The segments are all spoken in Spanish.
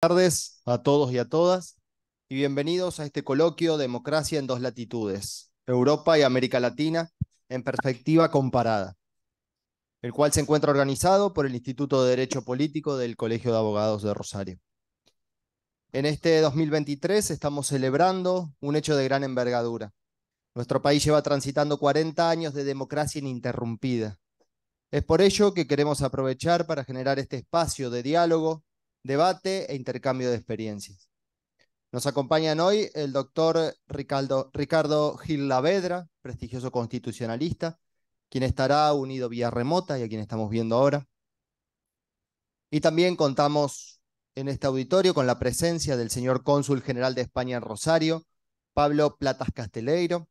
Tardes a todos y a todas y bienvenidos a este coloquio Democracia en dos latitudes, Europa y América Latina en perspectiva comparada, el cual se encuentra organizado por el Instituto de Derecho Político del Colegio de Abogados de Rosario. En este 2023 estamos celebrando un hecho de gran envergadura. Nuestro país lleva transitando 40 años de democracia ininterrumpida. Es por ello que queremos aprovechar para generar este espacio de diálogo, debate e intercambio de experiencias. Nos acompañan hoy el doctor Ricardo Gil Lavedra, prestigioso constitucionalista, quien estará unido vía remota y a quien estamos viendo ahora. Y también contamos en este auditorio con la presencia del señor cónsul general de España en Rosario, Pablo Platas Casteleiro,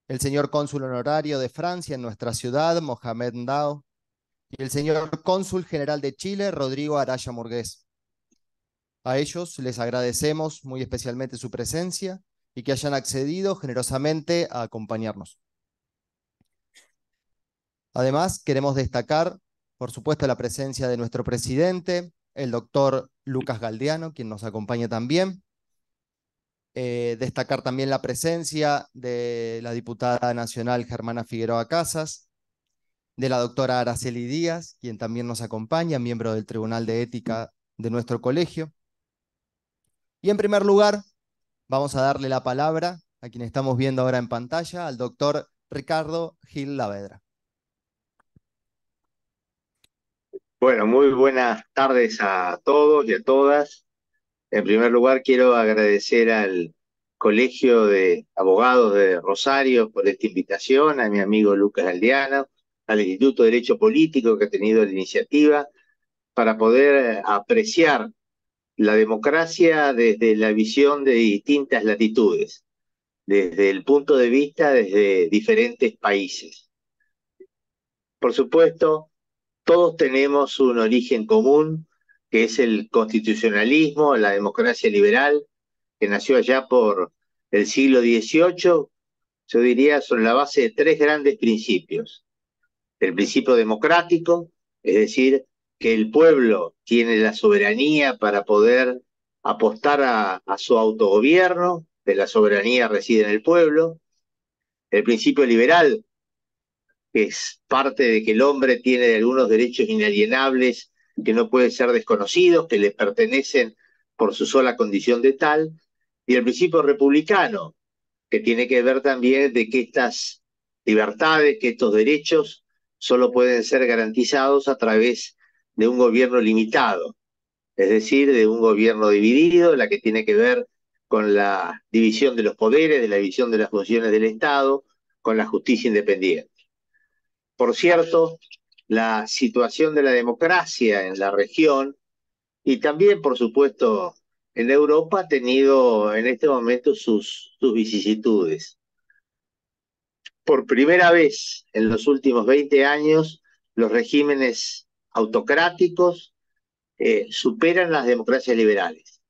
el señor cónsul honorario de Francia en nuestra ciudad, Mohamed Ndao, y el señor cónsul general de Chile, Rodrigo Araya Murgués. A ellos les agradecemos muy especialmente su presencia y que hayan accedido generosamente a acompañarnos. Además, queremos destacar, por supuesto, la presencia de nuestro presidente, el doctor Lucas Galdiano, quien nos acompaña también. Destacar también la presencia de la diputada nacional Germana Figueroa Casas, de la doctora Araceli Díaz, quien también nos acompaña, miembro del Tribunal de Ética de nuestro colegio. Y en primer lugar, vamos a darle la palabra a quien estamos viendo ahora en pantalla, al doctor Ricardo Gil Lavedra. Bueno, muy buenas tardes a todos y a todas. En primer lugar, quiero agradecer al Colegio de Abogados de Rosario por esta invitación, a mi amigo Lucas Aldiano, al Instituto de Derecho Político que ha tenido la iniciativa para poder apreciar la democracia desde la visión de distintas latitudes, desde el punto de vista desde diferentes países. Por supuesto, todos tenemos un origen común, que es el constitucionalismo, la democracia liberal, que nació allá por el siglo XVIII, yo diría, sobre la base de tres grandes principios. El principio democrático, es decir, que el pueblo tiene la soberanía para poder apostar a su autogobierno, que la soberanía reside en el pueblo. El principio liberal, que es parte de que el hombre tiene algunos derechos inalienables que no pueden ser desconocidos, que le pertenecen por su sola condición de tal, y el principio republicano, que tiene que ver también de que estas libertades, que estos derechos solo pueden ser garantizados a través de un gobierno limitado, es decir, de un gobierno dividido, la que tiene que ver con la división de los poderes, de la división de las funciones del Estado, con la justicia independiente. Por cierto, la situación de la democracia en la región y también, por supuesto, en Europa ha tenido en este momento sus vicisitudes. Por primera vez en los últimos 20 años, los regímenes autocráticos superan las democracias liberales.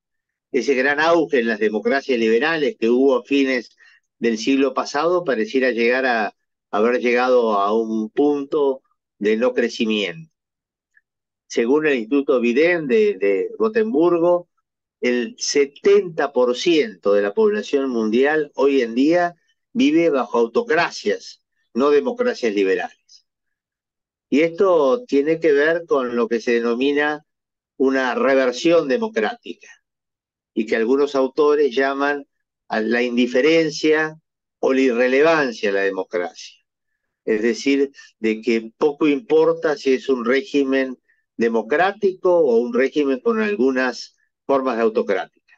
Ese gran auge en las democracias liberales que hubo a fines del siglo pasado pareciera haber llegado a un punto de no crecimiento. Según el Instituto Biden de Gotemburgo, el 70% de la población mundial hoy en día vive bajo autocracias, no democracias liberales. Y esto tiene que ver con lo que se denomina una reversión democrática y que algunos autores llaman a la indiferencia o la irrelevancia de la democracia. Es decir, de que poco importa si es un régimen democrático o un régimen con algunas formas de autocrática.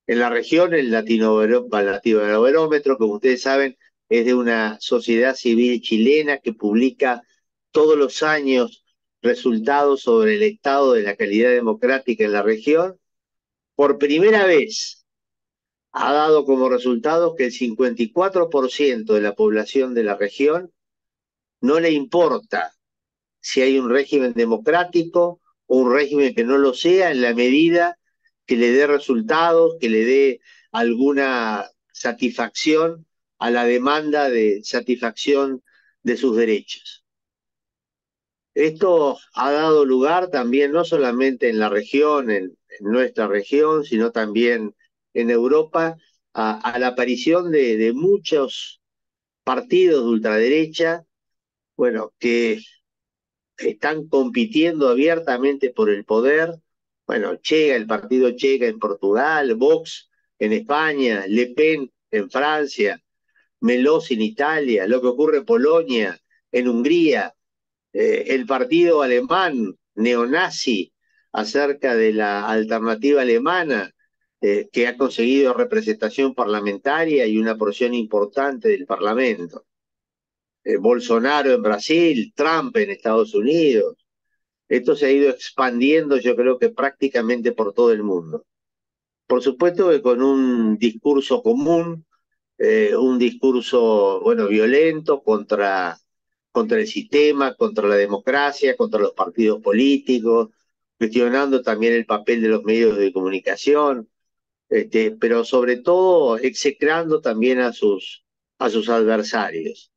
En la región, el Latinobarómetro, como ustedes saben, es de una sociedad civil chilena que publica todos los años resultados sobre el estado de la calidad democrática en la región. Por primera vez ha dado como resultado que el 54% de la población de la región no le importa si hay un régimen democrático o un régimen que no lo sea, en la medida que le dé resultados, que le dé alguna satisfacción a la demanda de satisfacción de sus derechos. Esto ha dado lugar también, no solamente en la región, en nuestra región, sino también en Europa, a la aparición de muchos partidos de ultraderecha, bueno, que están compitiendo abiertamente por el poder. Bueno, Chega, el partido Chega en Portugal, Vox en España, Le Pen en Francia, Meloni en Italia, lo que ocurre en Polonia, en Hungría, el partido alemán neonazi acerca de la alternativa alemana, que ha conseguido representación parlamentaria y una porción importante del Parlamento. Bolsonaro en Brasil, Trump en Estados Unidos. Esto se ha ido expandiendo, yo creo que prácticamente por todo el mundo. Por supuesto que con un discurso común, un discurso, bueno, violento contra el sistema, contra la democracia, contra los partidos políticos, cuestionando también el papel de los medios de comunicación, pero sobre todo execrando también a sus adversarios.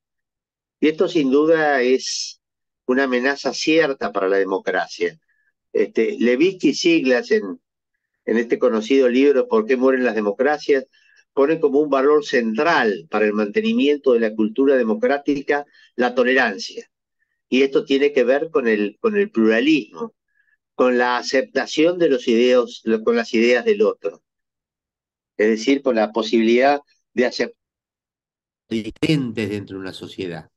Y esto sin duda es una amenaza cierta para la democracia. Levitsky y Siglas en este conocido libro ¿Por qué mueren las democracias? Pone como un valor central para el mantenimiento de la cultura democrática la tolerancia. Y esto tiene que ver con el pluralismo, con la aceptación de los ideos, con las ideas del otro. Es decir, con la posibilidad de aceptar diferentes dentro de una sociedad.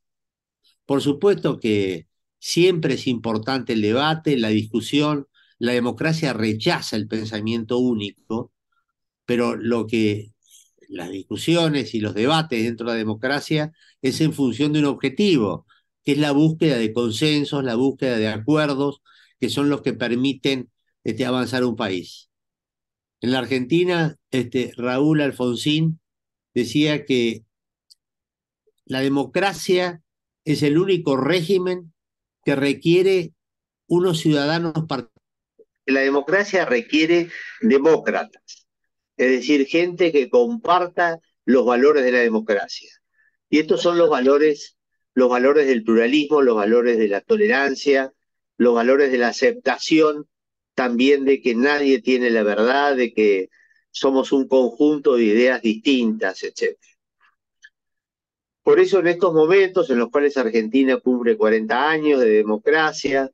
Por supuesto que siempre es importante el debate, la discusión. La democracia rechaza el pensamiento único, pero lo que las discusiones y los debates dentro de la democracia es en función de un objetivo, que es la búsqueda de consensos, la búsqueda de acuerdos, que son los que permiten avanzar un país. En la Argentina, Raúl Alfonsín decía que la democracia es el único régimen que requiere unos ciudadanos participantes. La democracia requiere demócratas, es decir, gente que comparta los valores de la democracia. Y estos son los valores del pluralismo, los valores de la tolerancia, los valores de la aceptación también de que nadie tiene la verdad, de que somos un conjunto de ideas distintas, etc. Por eso en estos momentos en los cuales Argentina cumple 40 años de democracia,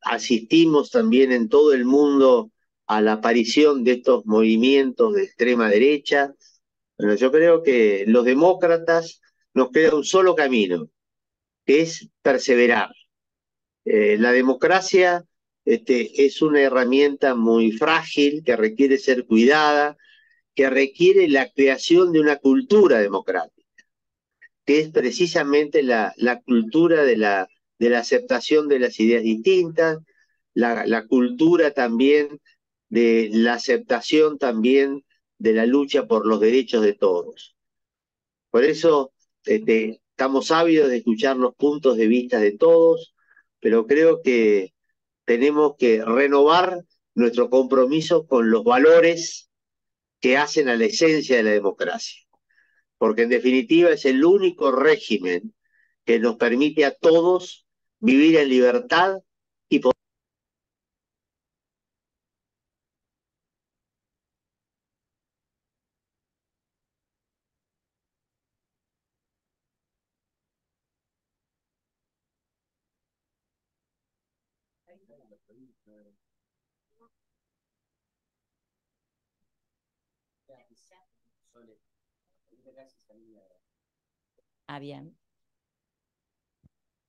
asistimos también en todo el mundo a la aparición de estos movimientos de extrema derecha. Bueno, yo creo que los demócratas nos queda un solo camino, que es perseverar. La democracia es una herramienta muy frágil que requiere ser cuidada, que requiere la creación de una cultura democrática, que es precisamente la cultura de la aceptación de las ideas distintas, la cultura también de la aceptación también de la lucha por los derechos de todos. Por eso estamos ávidos de escuchar los puntos de vista de todos, pero creo que tenemos que renovar nuestro compromiso con los valores que hacen a la esencia de la democracia, porque en definitiva es el único régimen que nos permite a todos vivir en libertad y poder. Ah, bien.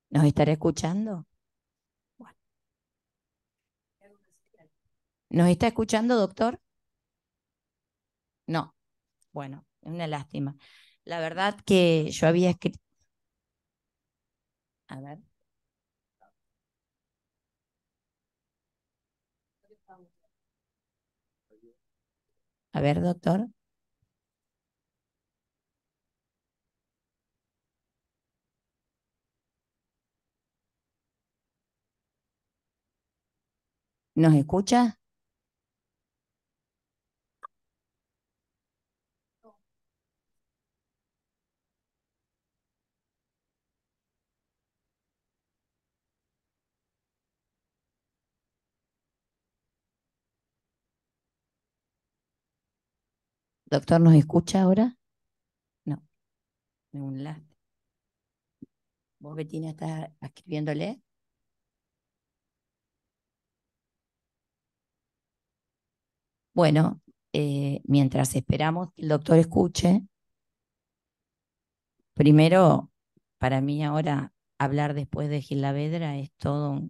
¿Nos estará escuchando? Bueno. ¿Nos está escuchando, doctor? No. Bueno, es una lástima. La verdad que yo había escrito. A ver. A ver, doctor. ¿Nos escucha? Doctor, ¿nos escucha ahora? No, ningún lastre. ¿Vos, Betina, estás escribiéndole? Bueno, mientras esperamos que el doctor escuche, primero, para mí ahora hablar después de Gil Lavedra es todo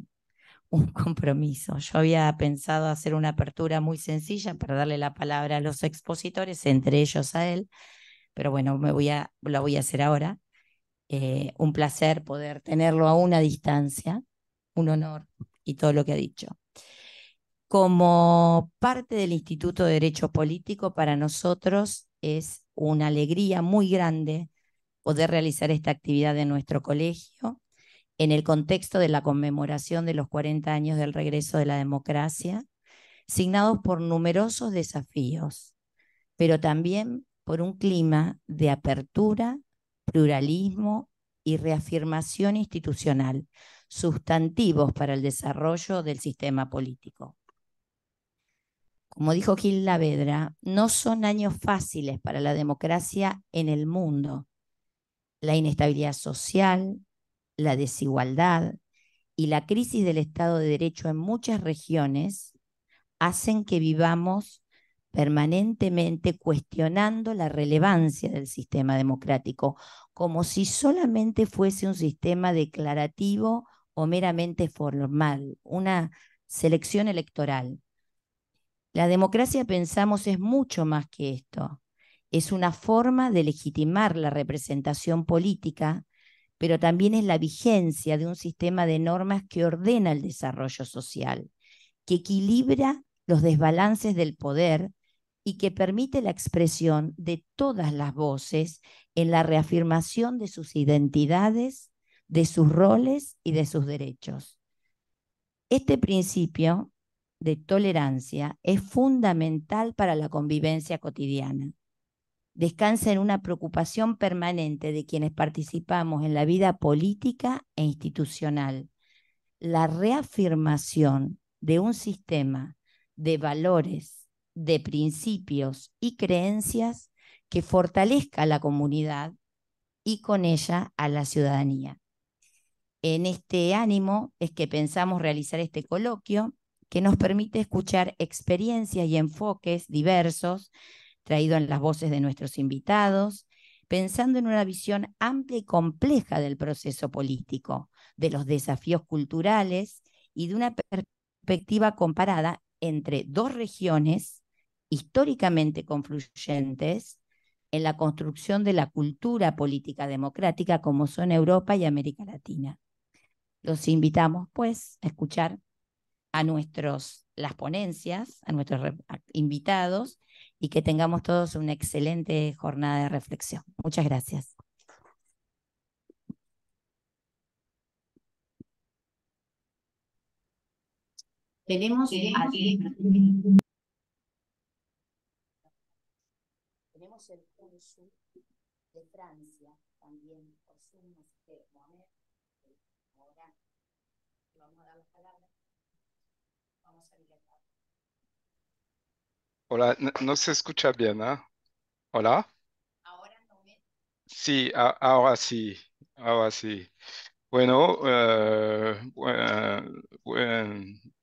un compromiso. Yo había pensado hacer una apertura muy sencilla para darle la palabra a los expositores, entre ellos a él, pero bueno, lo voy a hacer ahora. Un placer poder tenerlo a una distancia, un honor y todo lo que ha dicho. Como parte del Instituto de Derecho Político, para nosotros es una alegría muy grande poder realizar esta actividad en nuestro colegio en el contexto de la conmemoración de los 40 años del regreso de la democracia, signados por numerosos desafíos, pero también por un clima de apertura, pluralismo y reafirmación institucional, sustantivos para el desarrollo del sistema político. Como dijo Gil Lavedra, no son años fáciles para la democracia en el mundo. La inestabilidad social, la desigualdad y la crisis del Estado de Derecho en muchas regiones hacen que vivamos permanentemente cuestionando la relevancia del sistema democrático, como si solamente fuese un sistema declarativo o meramente formal, una selección electoral. La democracia, pensamos, es mucho más que esto. Es una forma de legitimar la representación política, pero también es la vigencia de un sistema de normas que ordena el desarrollo social, que equilibra los desbalances del poder y que permite la expresión de todas las voces en la reafirmación de sus identidades, de sus roles y de sus derechos. Este principio de tolerancia es fundamental para la convivencia cotidiana. Descansa en una preocupación permanente de quienes participamos en la vida política e institucional. La reafirmación de un sistema de valores, de principios y creencias que fortalezca a la comunidad y con ella a la ciudadanía. En este ánimo es que pensamos realizar este coloquio que nos permite escuchar experiencias y enfoques diversos traídos en las voces de nuestros invitados, pensando en una visión amplia y compleja del proceso político, de los desafíos culturales y de una perspectiva comparada entre dos regiones históricamente confluyentes en la construcción de la cultura política democrática como son Europa y América Latina. Los invitamos, pues, a escuchar a las ponencias, a nuestros invitados y que tengamos todos una excelente jornada de reflexión. Muchas gracias. Tenemos el cónsul de Francia también por Zoom, así que Mohamed, ahora le vamos a dar la palabra. Vamos a dilatar. Hola, no se escucha bien, ¿eh? Hola. Ahora no me... Sí, ahora sí, ahora sí. Bueno,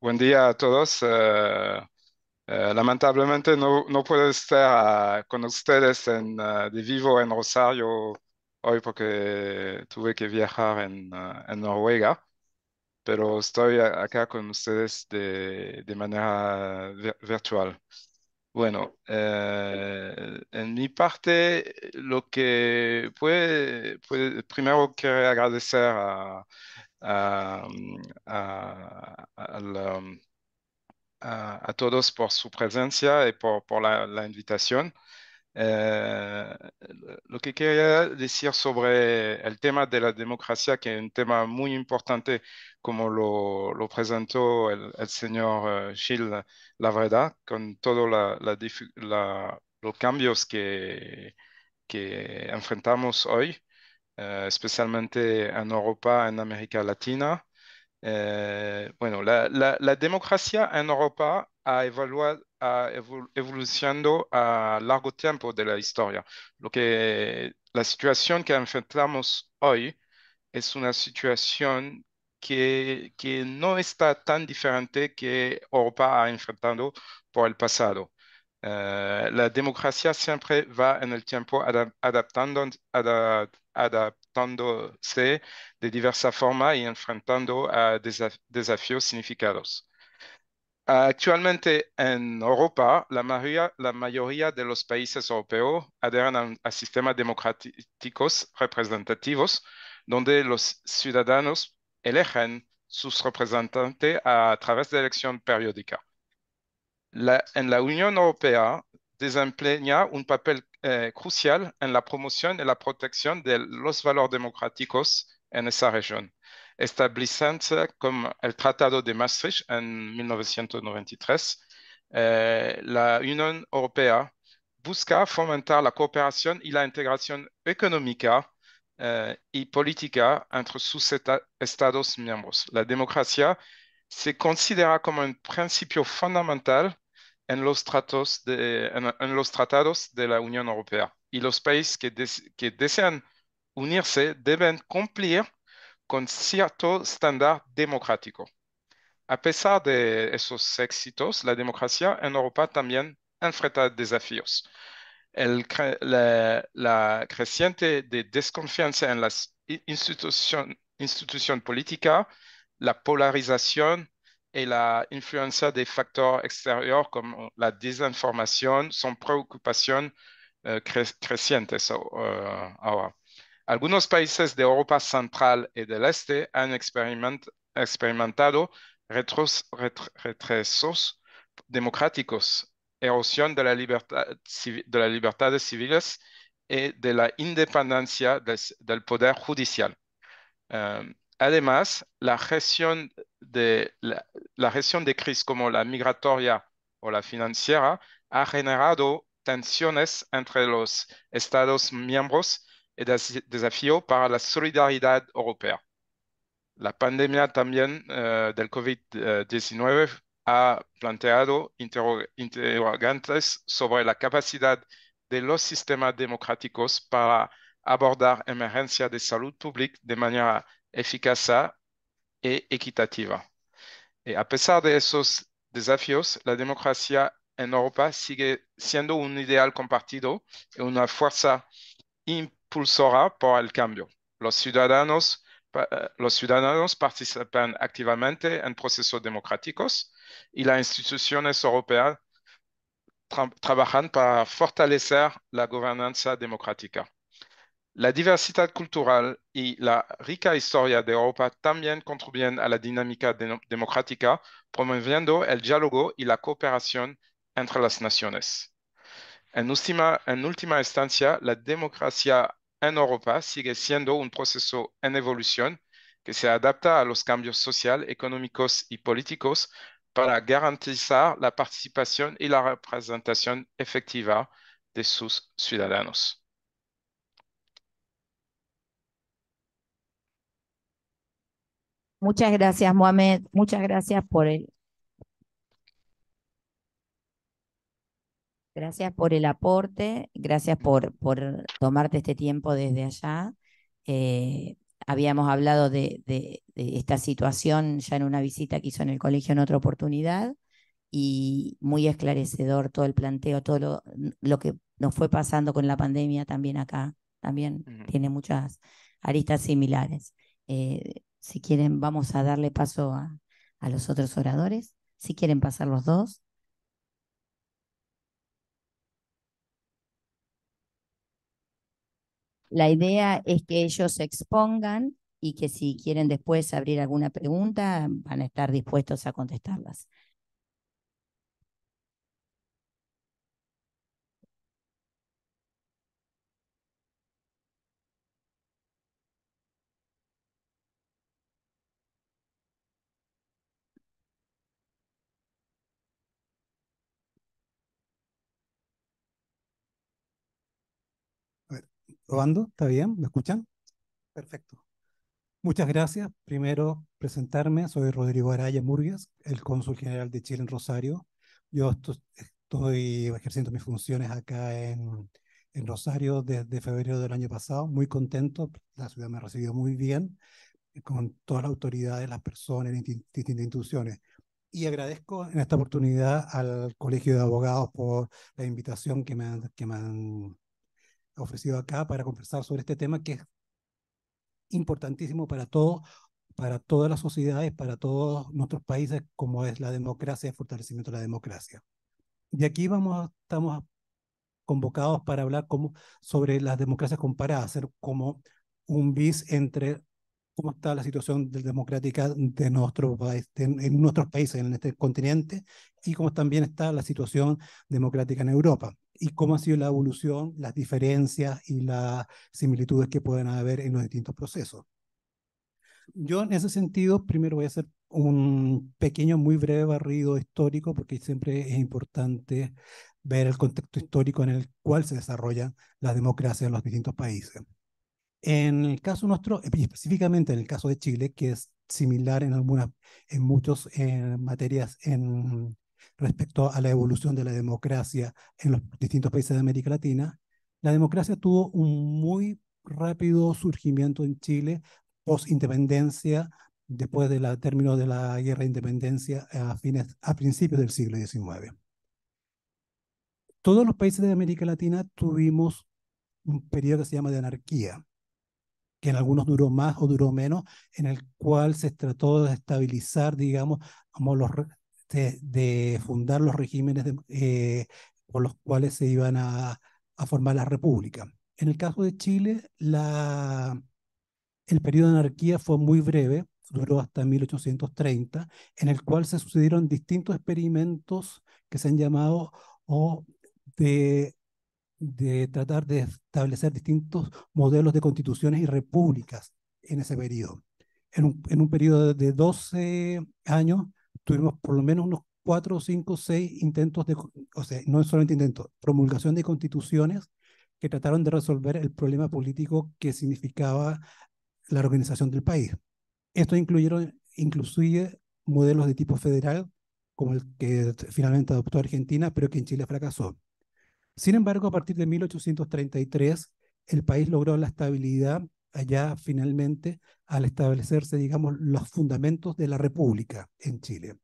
buen día a todos. Lamentablemente no puedo estar con ustedes de vivo en Rosario hoy porque tuve que viajar en Noruega, pero estoy acá con ustedes de manera virtual. Bueno, en mi parte, lo que primero quiero agradecer a, al, a todos por su presencia y por la invitación. Eh, lo que quería decir sobre el tema de la democracia, que es un tema muy importante, como lo presentó el señor Gil Lavreda, con todos los cambios que enfrentamos hoy, especialmente en Europa, en América Latina. Bueno, la democracia en Europa ha evoluido evolucionando a largo tiempo de la historia. La situación que enfrentamos hoy es una situación que no está tan diferente que Europa ha enfrentado por el pasado. La democracia siempre va en el tiempo adaptándose de diversas formas y enfrentando a desafíos significados. Actualmente en Europa, la mayoría de los países europeos adhieren a sistemas democráticos representativos, donde los ciudadanos eligen sus representantes a través de elección periódica. En la Unión Europea desempeña un papel crucial en la promoción y la protección de los valores democráticos en esa región, estableciéndose como el Tratado de Maastricht en 1993. La Unión Europea busca fomentar la cooperación y la integración económica y política entre sus Estados miembros. La democracia se considera como un principio fundamental en los tratados de la Unión Europea, y los países que desean unirse deben cumplir con cierto estándar democrático. A pesar de esos éxitos, la democracia en Europa también enfrenta desafíos. La creciente desconfianza en las instituciones políticas, la polarización y la influencia de factores exteriores como la desinformación son preocupaciones crecientes ahora. Algunos países de Europa Central y del Este han experimentado retrocesos democráticos, erosión de las libertades civiles y de la independencia del poder judicial. Además, la gestión de crisis como la migratoria o la financiera ha generado tensiones entre los Estados miembros y desafío para la solidaridad europea. La pandemia también del COVID-19 ha planteado interrogantes sobre la capacidad de los sistemas democráticos para abordar emergencias de salud pública de manera eficaz e equitativa. A pesar de esos desafíos, la democracia en Europa sigue siendo un ideal compartido y una fuerza impulsora por el cambio. Los ciudadanos participan activamente en procesos democráticos y las instituciones europeas trabajan para fortalecer la gobernanza democrática. La diversidad cultural y la rica historia de Europa también contribuyen a la dinámica democrática, promoviendo el diálogo y la cooperación entre las naciones. En última instancia, la democracia en Europa sigue siendo un proceso en evolución que se adapta a los cambios sociales, económicos y políticos para garantizar la participación y la representación efectiva de sus ciudadanos. Muchas gracias, Mohamed. Muchas gracias gracias por el aporte, gracias por tomarte este tiempo desde allá. Habíamos hablado de esta situación ya en una visita que hizo en el colegio en otra oportunidad, y muy esclarecedor todo el planteo, todo lo que nos fue pasando con la pandemia también acá, también tiene muchas aristas similares. Si quieren, vamos a darle paso a los otros oradores, si quieren pasar los dos. La idea es que ellos se expongan y que si quieren después abrir alguna pregunta, van a estar dispuestos a contestarlas. A ver, probando, ¿está bien? ¿Me escuchan? Perfecto. Muchas gracias. Primero, presentarme. Soy Rodrigo Araya Murgues, el cónsul general de Chile en Rosario. Yo estoy ejerciendo mis funciones acá en Rosario desde febrero del año pasado, muy contento. La ciudad me ha recibido muy bien, con todas las autoridades, las personas, distintas instituciones. Y agradezco en esta oportunidad al Colegio de Abogados por la invitación que me han ofrecido acá para conversar sobre este tema que es importantísimo para todas las sociedades, para todos nuestros países, como es la democracia, el fortalecimiento de la democracia. Y aquí estamos convocados para hablar sobre las democracias comparadas, hacer como un bis entre cómo está la situación democrática de nuestro país, en nuestros países, en este continente, y cómo también está la situación democrática en Europa, y cómo ha sido la evolución, las diferencias y las similitudes que pueden haber en los distintos procesos. Yo en ese sentido, primero voy a hacer un pequeño, muy breve barrido histórico, porque siempre es importante ver el contexto histórico en el cual se desarrolla la democracia en los distintos países. En el caso nuestro, y específicamente en el caso de Chile, que es similar en muchas materias respecto a la evolución de la democracia en los distintos países de América Latina, la democracia tuvo un muy rápido surgimiento en Chile post-independencia, después del término de la guerra de independencia a principios del siglo XIX. Todos los países de América Latina tuvimos un periodo que se llama de anarquía, que en algunos duró más o duró menos, en el cual se trató de estabilizar, digamos, como de fundar los regímenes por los cuales se iban a formar la república. En el caso de Chile, el periodo de anarquía fue muy breve, duró hasta 1830, en el cual se sucedieron distintos experimentos que se han llamado o de tratar de establecer distintos modelos de constituciones y repúblicas en ese periodo. En un periodo de 12 años tuvimos por lo menos unos 4, 5, 6 intentos o sea, no solamente intentos, promulgación de constituciones que trataron de resolver el problema político que significaba la organización del país. Esto inclusive modelos de tipo federal, como el que finalmente adoptó Argentina, pero que en Chile fracasó. Sin embargo, a partir de 1833, el país logró la estabilidad allá finalmente al establecerse, digamos, los fundamentos de la República en Chile.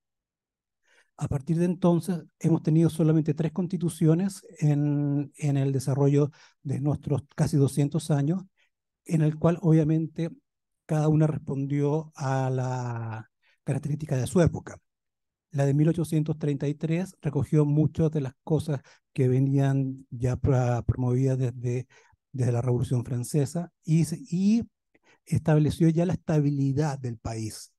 A partir de entonces, hemos tenido solamente 3 constituciones en el desarrollo de nuestros casi 200 años, en el cual obviamente cada una respondió a la característica de su época. La de 1833 recogió muchas de las cosas que venían ya promovidas desde la Revolución Francesa y estableció ya la estabilidad del país,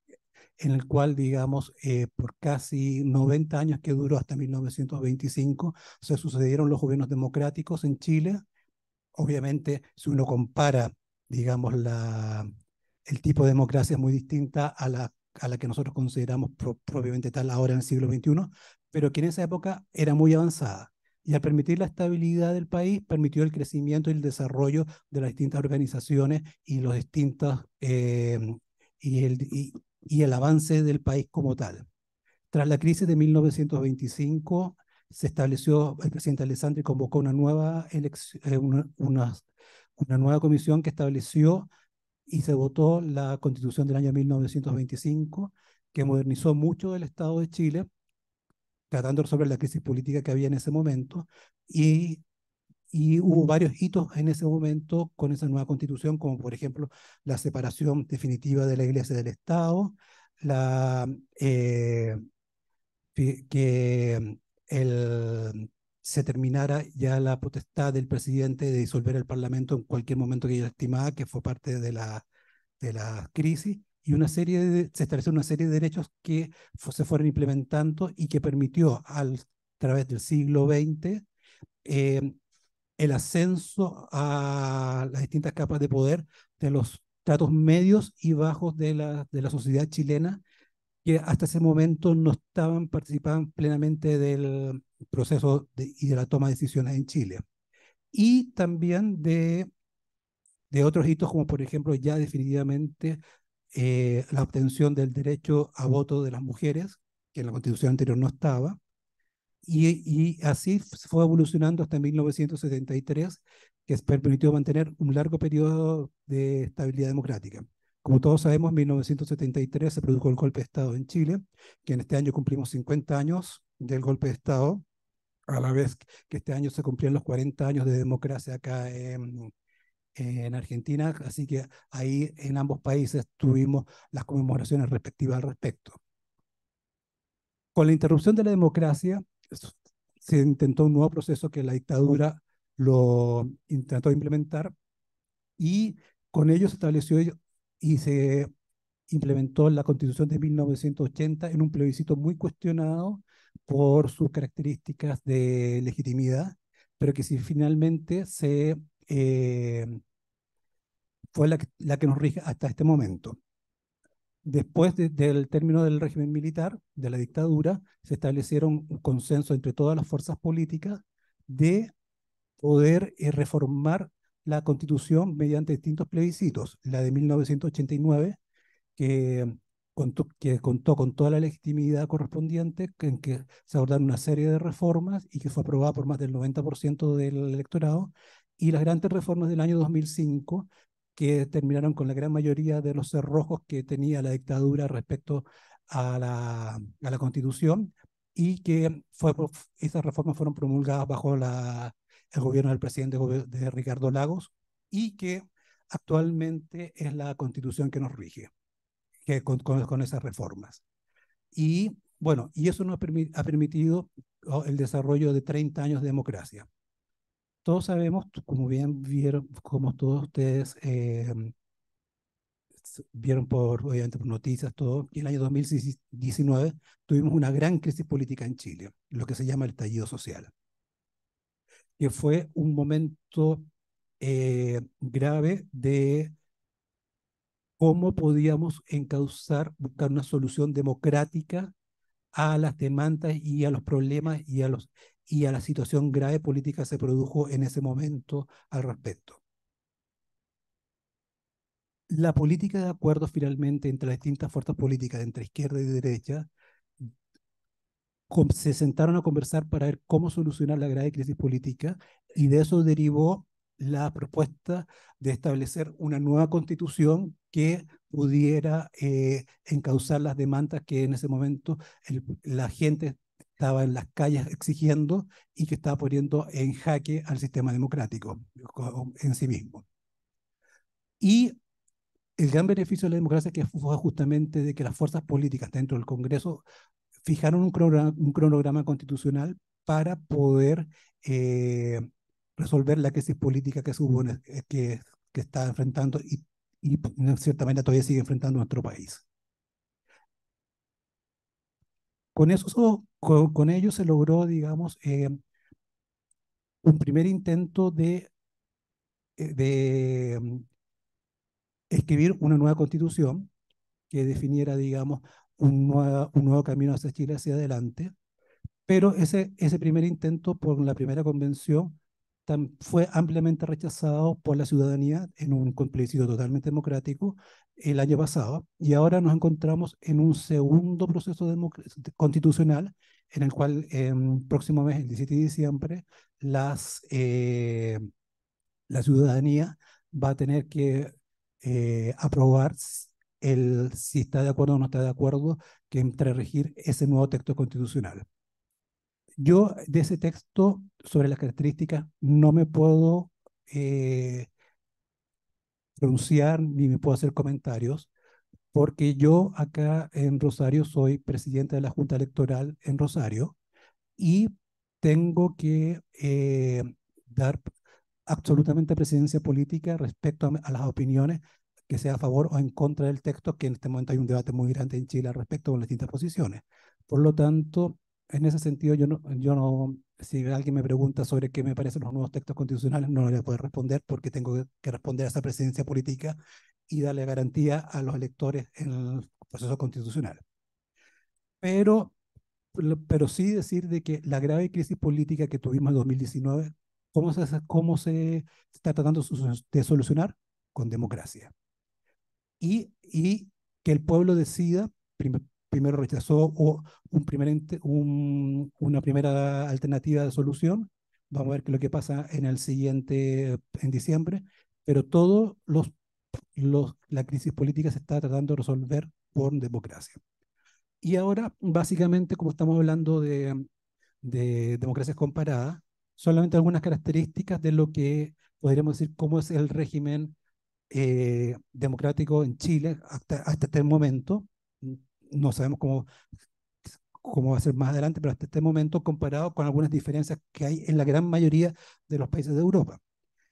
en el cual, digamos, por casi 90 años que duró hasta 1925, se sucedieron los gobiernos democráticos en Chile. Obviamente, si uno compara, digamos, el tipo de democracia es muy distinta a la que nosotros consideramos propiamente tal ahora en el siglo XXI, pero que en esa época era muy avanzada. Y al permitir la estabilidad del país, permitió el crecimiento y el desarrollo de las distintas organizaciones y los distintos y el avance del país como tal. Tras la crisis de 1925, se estableció, el presidente Alessandri convocó una nueva una nueva comisión que estableció y se votó la Constitución del año 1925, que modernizó mucho el Estado de Chile, tratando de resolver la crisis política que había en ese momento, y hubo varios hitos en ese momento con esa nueva Constitución, como por ejemplo la separación definitiva de la Iglesia del Estado, que se terminara ya la potestad del presidente de disolver el Parlamento en cualquier momento que ella estimaba, que fue parte de la crisis, y se estableció una serie de derechos que se fueron implementando y que permitió a través del siglo XX el ascenso a las distintas capas de poder de los tratos medios y bajos de la sociedad chilena, que hasta ese momento no participaban plenamente del proceso y de la toma de decisiones en Chile. Y también de otros hitos, como por ejemplo ya definitivamente la obtención del derecho a voto de las mujeres, que en la Constitución anterior no estaba, Y así fue evolucionando hasta 1973, que permitió mantener un largo periodo de estabilidad democrática. Como todos sabemos, en 1973 se produjo el golpe de Estado en Chile, que en este año cumplimos 50 años del golpe de Estado, a la vez que este año se cumplían los 40 años de democracia acá en Argentina, así que ahí en ambos países tuvimos las conmemoraciones respectivas al respecto. Con la interrupción de la democracia, se intentó un nuevo proceso que la dictadura lo intentó implementar, y con ello se estableció y se implementó la Constitución de 1980 en un plebiscito muy cuestionado por sus características de legitimidad, pero que sí finalmente fue la que nos rige hasta este momento. Después del término del régimen militar, de la dictadura, se establecieron un consenso entre todas las fuerzas políticas de poder reformar la Constitución mediante distintos plebiscitos. La de 1989, que contó con toda la legitimidad correspondiente, en que se abordaron una serie de reformas y que fue aprobada por más del 90% del electorado, y las grandes reformas del año 2005, que terminaron con la gran mayoría de los cerrojos que tenía la dictadura respecto a la Constitución, y que esas reformas fueron promulgadas bajo el gobierno del presidente de Ricardo Lagos, y que actualmente es la Constitución que nos rige, que con esas reformas. Y bueno, y eso nos ha permitido el desarrollo de 30 años de democracia. Todos sabemos, como bien vieron, como todos ustedes vieron obviamente por noticias, todo, que en el año 2019 tuvimos una gran crisis política en Chile, lo que se llama el estallido social, que fue un momento grave de cómo podíamos buscar una solución democrática a las demandas y a los problemas y a la situación grave política que se produjo en ese momento al respecto. La política de acuerdo finalmente entre las distintas fuerzas políticas, entre izquierda y derecha, se sentaron a conversar para ver cómo solucionar la grave crisis política, y de eso derivó la propuesta de establecer una nueva constitución que pudiera encauzar las demandas que en ese momento la gente estaba en las calles exigiendo y que estaba poniendo en jaque al sistema democrático en sí mismo. Y el gran beneficio de la democracia que fue justamente de que las fuerzas políticas dentro del Congreso fijaron un cronograma constitucional para poder resolver la crisis política que que está enfrentando y en cierta manera todavía sigue enfrentando nuestro país. Con ello se logró, digamos, un primer intento de escribir una nueva constitución que definiera, digamos, un nuevo camino hacia Chile hacia adelante. Pero ese primer intento por la primera convención fue ampliamente rechazado por la ciudadanía en un plebiscito totalmente democrático el año pasado, y ahora nos encontramos en un segundo proceso constitucional en el cual próximo mes, el 17 de diciembre, la ciudadanía va a tener que aprobar si está de acuerdo o no está de acuerdo que entre a regir ese nuevo texto constitucional. Yo de ese texto sobre las características no me puedo pronunciar ni me puedo hacer comentarios, porque yo acá en Rosario soy presidente de la Junta Electoral en Rosario, y tengo que dar absolutamente presidencia política respecto a las opiniones, que sea a favor o en contra del texto, que en este momento hay un debate muy grande en Chile al respecto con las distintas posiciones. Por lo tanto, en ese sentido, yo no, si alguien me pregunta sobre qué me parecen los nuevos textos constitucionales, no le puedo responder, porque tengo que responder a esa presidencia política y darle garantía a los electores en el proceso constitucional. Pero sí decir de que la grave crisis política que tuvimos en 2019, ¿cómo se está tratando de solucionar? Con democracia. Y que el pueblo decida, primero rechazó una primera alternativa de solución. Vamos a ver qué es lo que pasa en el siguiente, en diciembre, pero la crisis política se está tratando de resolver por democracia. Y ahora, básicamente, como estamos hablando de democracias comparadas, solamente algunas características de lo que podríamos decir cómo es el régimen democrático en Chile hasta este momento. No sabemos cómo va a ser más adelante, pero hasta este momento comparado con algunas diferencias que hay en la gran mayoría de los países de Europa.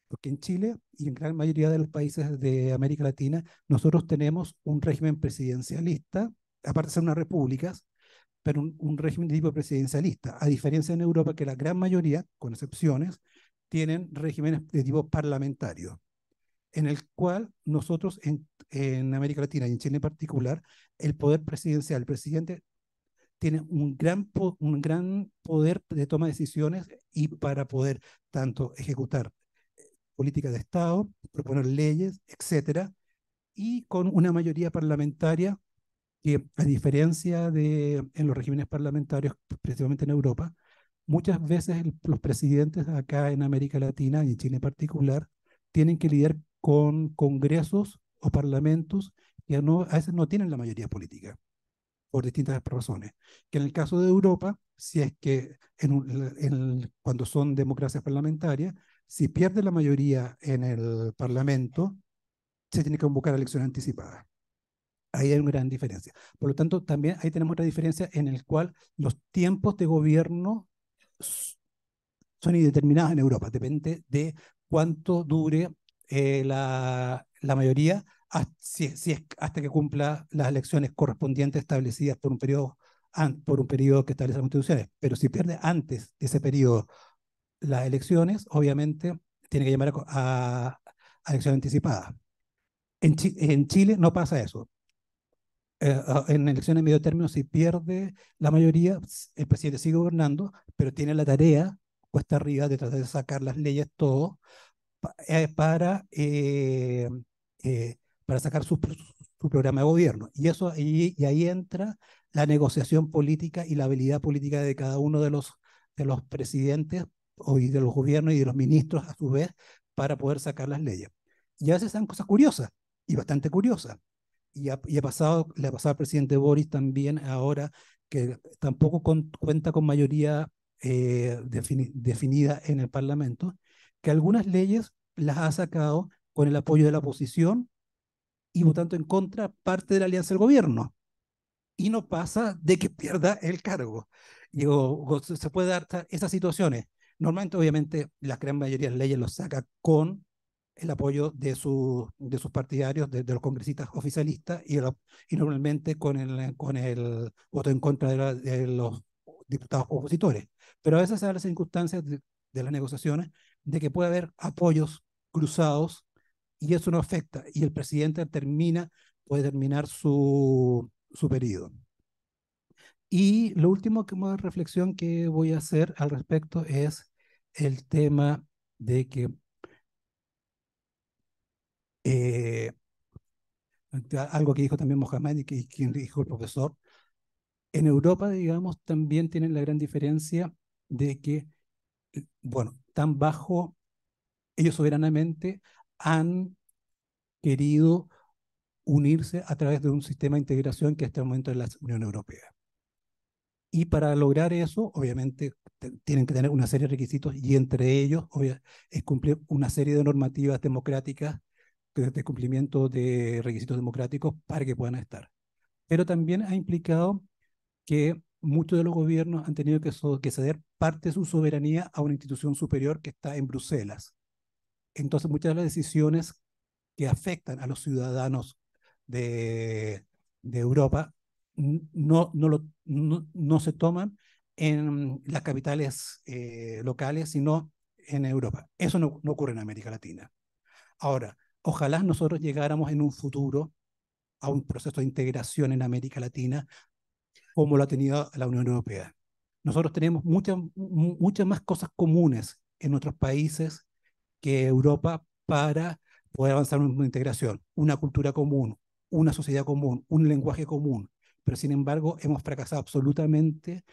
Porque en Chile y en gran mayoría de los países de América Latina, nosotros tenemos un régimen presidencialista, aparte de ser unas repúblicas, pero un régimen de tipo presidencialista, a diferencia en Europa que la gran mayoría, con excepciones, tienen regímenes de tipo parlamentario, en el cual nosotros en América Latina y en Chile en particular, el poder presidencial, el presidente tiene un gran poder de toma de decisiones y para poder tanto ejecutar políticas de Estado, proponer leyes, etcétera, y con una mayoría parlamentaria que, a diferencia de en los regímenes parlamentarios, principalmente en Europa, muchas veces los presidentes acá en América Latina y en Chile en particular tienen que lidiar con congresos o parlamentos que a veces no tienen la mayoría política por distintas razones. Que en el caso de Europa, si es que cuando son democracias parlamentarias, si pierde la mayoría en el Parlamento, se tiene que convocar a elecciones anticipadas. Ahí hay una gran diferencia. Por lo tanto, también ahí tenemos otra diferencia en el cual los tiempos de gobierno son indeterminados en Europa. Depende de cuánto dure la mayoría, si es hasta que cumpla las elecciones correspondientes establecidas por un periodo que establece las constituciones. Pero si pierde antes de ese periodo las elecciones, obviamente tiene que llamar a elección anticipada. En Chile no pasa eso. En elecciones de medio término, si pierde la mayoría, el presidente sigue gobernando, pero tiene la tarea cuesta arriba de tratar de sacar las leyes todo para sacar su programa de gobierno. Y ahí entra la negociación política y la habilidad política de cada uno de los presidentes y de los gobiernos y de los ministros a su vez para poder sacar las leyes. Y a veces dan cosas curiosas y bastante curiosas. Le ha pasado al presidente Boris también ahora que tampoco cuenta con mayoría definida en el Parlamento, que algunas leyes las ha sacado con el apoyo de la oposición y votando en contra parte de la alianza del gobierno. Y no pasa de que pierda el cargo. Se puede dar esas situaciones. Normalmente, obviamente, la gran mayoría de las leyes los saca con el apoyo de sus partidarios, de los congresistas oficialistas y normalmente con el voto en contra de los diputados opositores. Pero a veces se dan las circunstancias de las negociaciones de que puede haber apoyos cruzados y eso no afecta y el presidente puede terminar su periodo. Y lo último de reflexión que voy a hacer al respecto es el tema de que algo que dijo también Mohamed y quien dijo el profesor, en Europa, digamos, también tienen la gran diferencia de que, bueno, tan bajo, ellos soberanamente han querido unirse a través de un sistema de integración que hasta el momento es la Unión Europea. Y para lograr eso, obviamente, tienen que tener una serie de requisitos y entre ellos es cumplir una serie de normativas democráticas de cumplimiento de requisitos democráticos para que puedan estar. Pero también ha implicado que muchos de los gobiernos han tenido que ceder parte de su soberanía a una institución superior que está en Bruselas. Entonces, muchas de las decisiones que afectan a los ciudadanos de Europa no se toman en las capitales locales, sino en Europa. Eso no ocurre en América Latina. Ahora, ojalá nosotros llegáramos en un futuro a un proceso de integración en América Latina como lo ha tenido la Unión Europea. Nosotros tenemos muchas más cosas comunes en otros países que Europa para poder avanzar en una integración, una cultura común, una sociedad común, un lenguaje común. pero sin embargo hemos fracasado absolutamente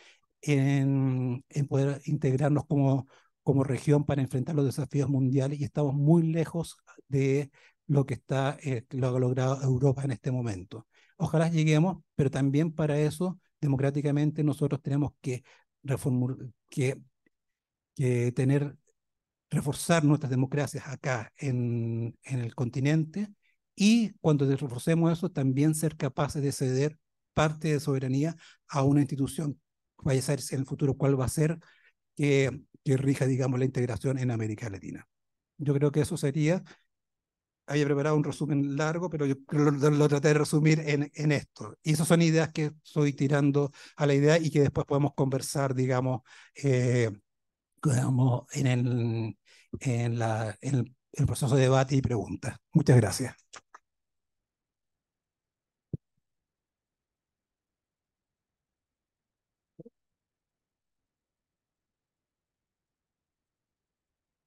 en poder integrarnos como región para enfrentar los desafíos mundiales y estamos muy lejos de lo que lo ha logrado Europa en este momento. Ojalá lleguemos, pero también para eso, democráticamente, nosotros tenemos que, que reforzar nuestras democracias acá en el continente y cuando reforcemos eso, también ser capaces de ceder parte de soberanía a una institución, vaya a ser en el futuro cuál va a ser, que rija, digamos, la integración en América Latina. Yo creo que eso sería. Había preparado un resumen largo, pero yo lo traté de resumir en esto. Y esas son ideas que estoy tirando a la idea y que después podemos conversar, digamos en el proceso de debate y preguntas. Muchas gracias.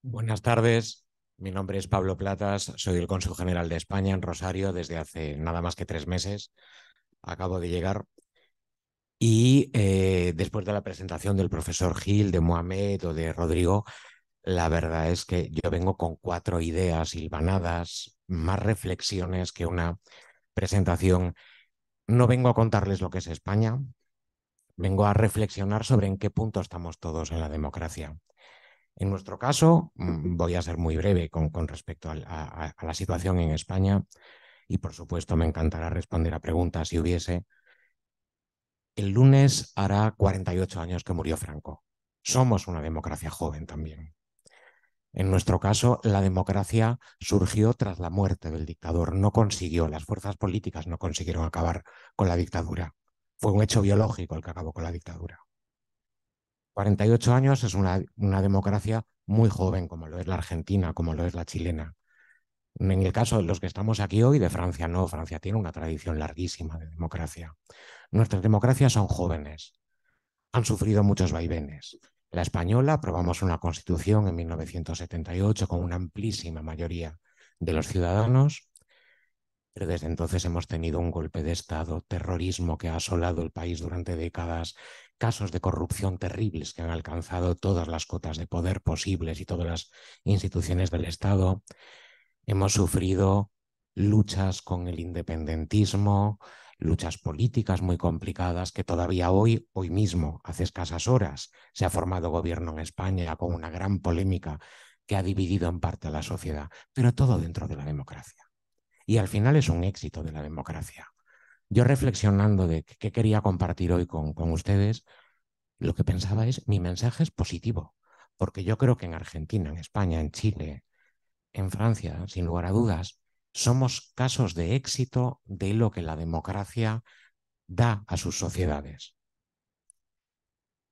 Buenas tardes, mi nombre es Pablo Platas, soy el Cónsul General de España en Rosario desde hace nada más que 3 meses. Acabo de llegar y después de la presentación del profesor Gil, de Mohamed o de Rodrigo, la verdad es que yo vengo con 4 ideas hilvanadas, más reflexiones que una presentación. No vengo a contarles lo que es España, vengo a reflexionar sobre en qué punto estamos todos en la democracia. En nuestro caso, voy a ser muy breve con respecto a la situación en España y, por supuesto, me encantará responder a preguntas si hubiese. El lunes hará 48 años que murió Franco. Somos una democracia joven también. En nuestro caso, la democracia surgió tras la muerte del dictador. No consiguió, las fuerzas políticas no consiguieron acabar con la dictadura. Fue un hecho biológico el que acabó con la dictadura. 48 años es una democracia muy joven, como lo es la argentina, como lo es la chilena. En el caso de los que estamos aquí hoy, de Francia no, Francia tiene una tradición larguísima de democracia. Nuestras democracias son jóvenes, han sufrido muchos vaivenes. La española, aprobamos una constitución en 1978 con una amplísima mayoría de los ciudadanos, pero desde entonces hemos tenido un golpe de Estado, terrorismo que ha asolado el país durante décadas, casos de corrupción terribles que han alcanzado todas las cotas de poder posibles y todas las instituciones del Estado. Hemos sufrido luchas con el independentismo, luchas políticas muy complicadas que todavía hoy mismo, hace escasas horas, se ha formado gobierno en España con una gran polémica que ha dividido en parte a la sociedad, pero todo dentro de la democracia. Y al final es un éxito de la democracia. Yo reflexionando de qué quería compartir hoy con ustedes, lo que pensaba es, mi mensaje es positivo, porque yo creo que en Argentina, en España, en Chile, en Francia, sin lugar a dudas, somos casos de éxito de lo que la democracia da a sus sociedades.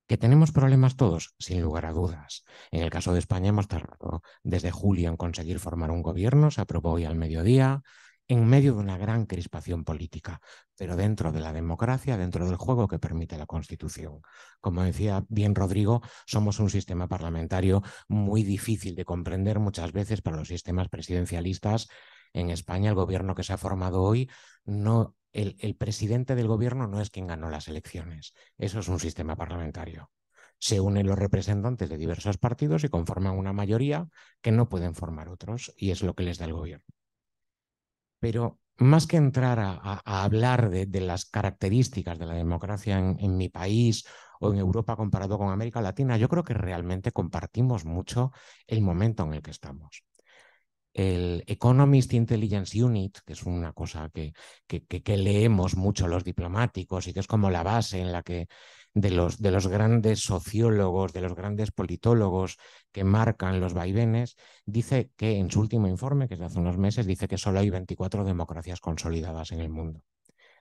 ¿Que tenemos problemas todos? Sin lugar a dudas. En el caso de España hemos tardado desde julio en conseguir formar un gobierno, se aprobó hoy al mediodía, en medio de una gran crispación política, pero dentro de la democracia, dentro del juego que permite la Constitución. Como decía bien Rodrigo, somos un sistema parlamentario muy difícil de comprender muchas veces para los sistemas presidencialistas. En España, el gobierno que se ha formado hoy, el presidente del gobierno no es quien ganó las elecciones. Eso es un sistema parlamentario. Se unen los representantes de diversos partidos y conforman una mayoría que no pueden formar otros, y es lo que les da el gobierno. Pero más que entrar a hablar de las características de la democracia en mi país o en Europa comparado con América Latina, yo creo que realmente compartimos mucho el momento en el que estamos. El Economist Intelligence Unit, que es una cosa que leemos mucho los diplomáticos y que es como la base en la que de los grandes sociólogos, de los grandes politólogos que marcan los vaivenes, dice que en su último informe, que es de hace unos meses, dice que solo hay 24 democracias consolidadas en el mundo,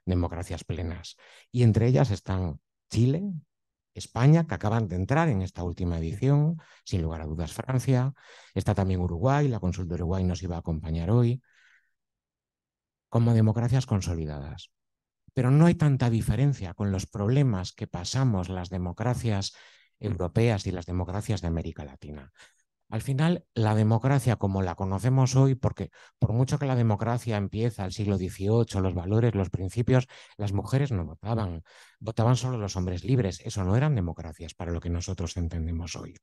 democracias plenas. Y entre ellas están Chile, España, que acaban de entrar en esta última edición, sin lugar a dudas Francia, está también Uruguay, la cónsul de Uruguay nos iba a acompañar hoy, como democracias consolidadas. Pero no hay tanta diferencia con los problemas que pasamos las democracias europeas y las democracias de América Latina. Al final, la democracia como la conocemos hoy, porque por mucho que la democracia empieza al siglo XVIII, los valores, los principios, las mujeres no votaban, votaban solo los hombres libres. Eso no eran democracias para lo que nosotros entendemos hoy.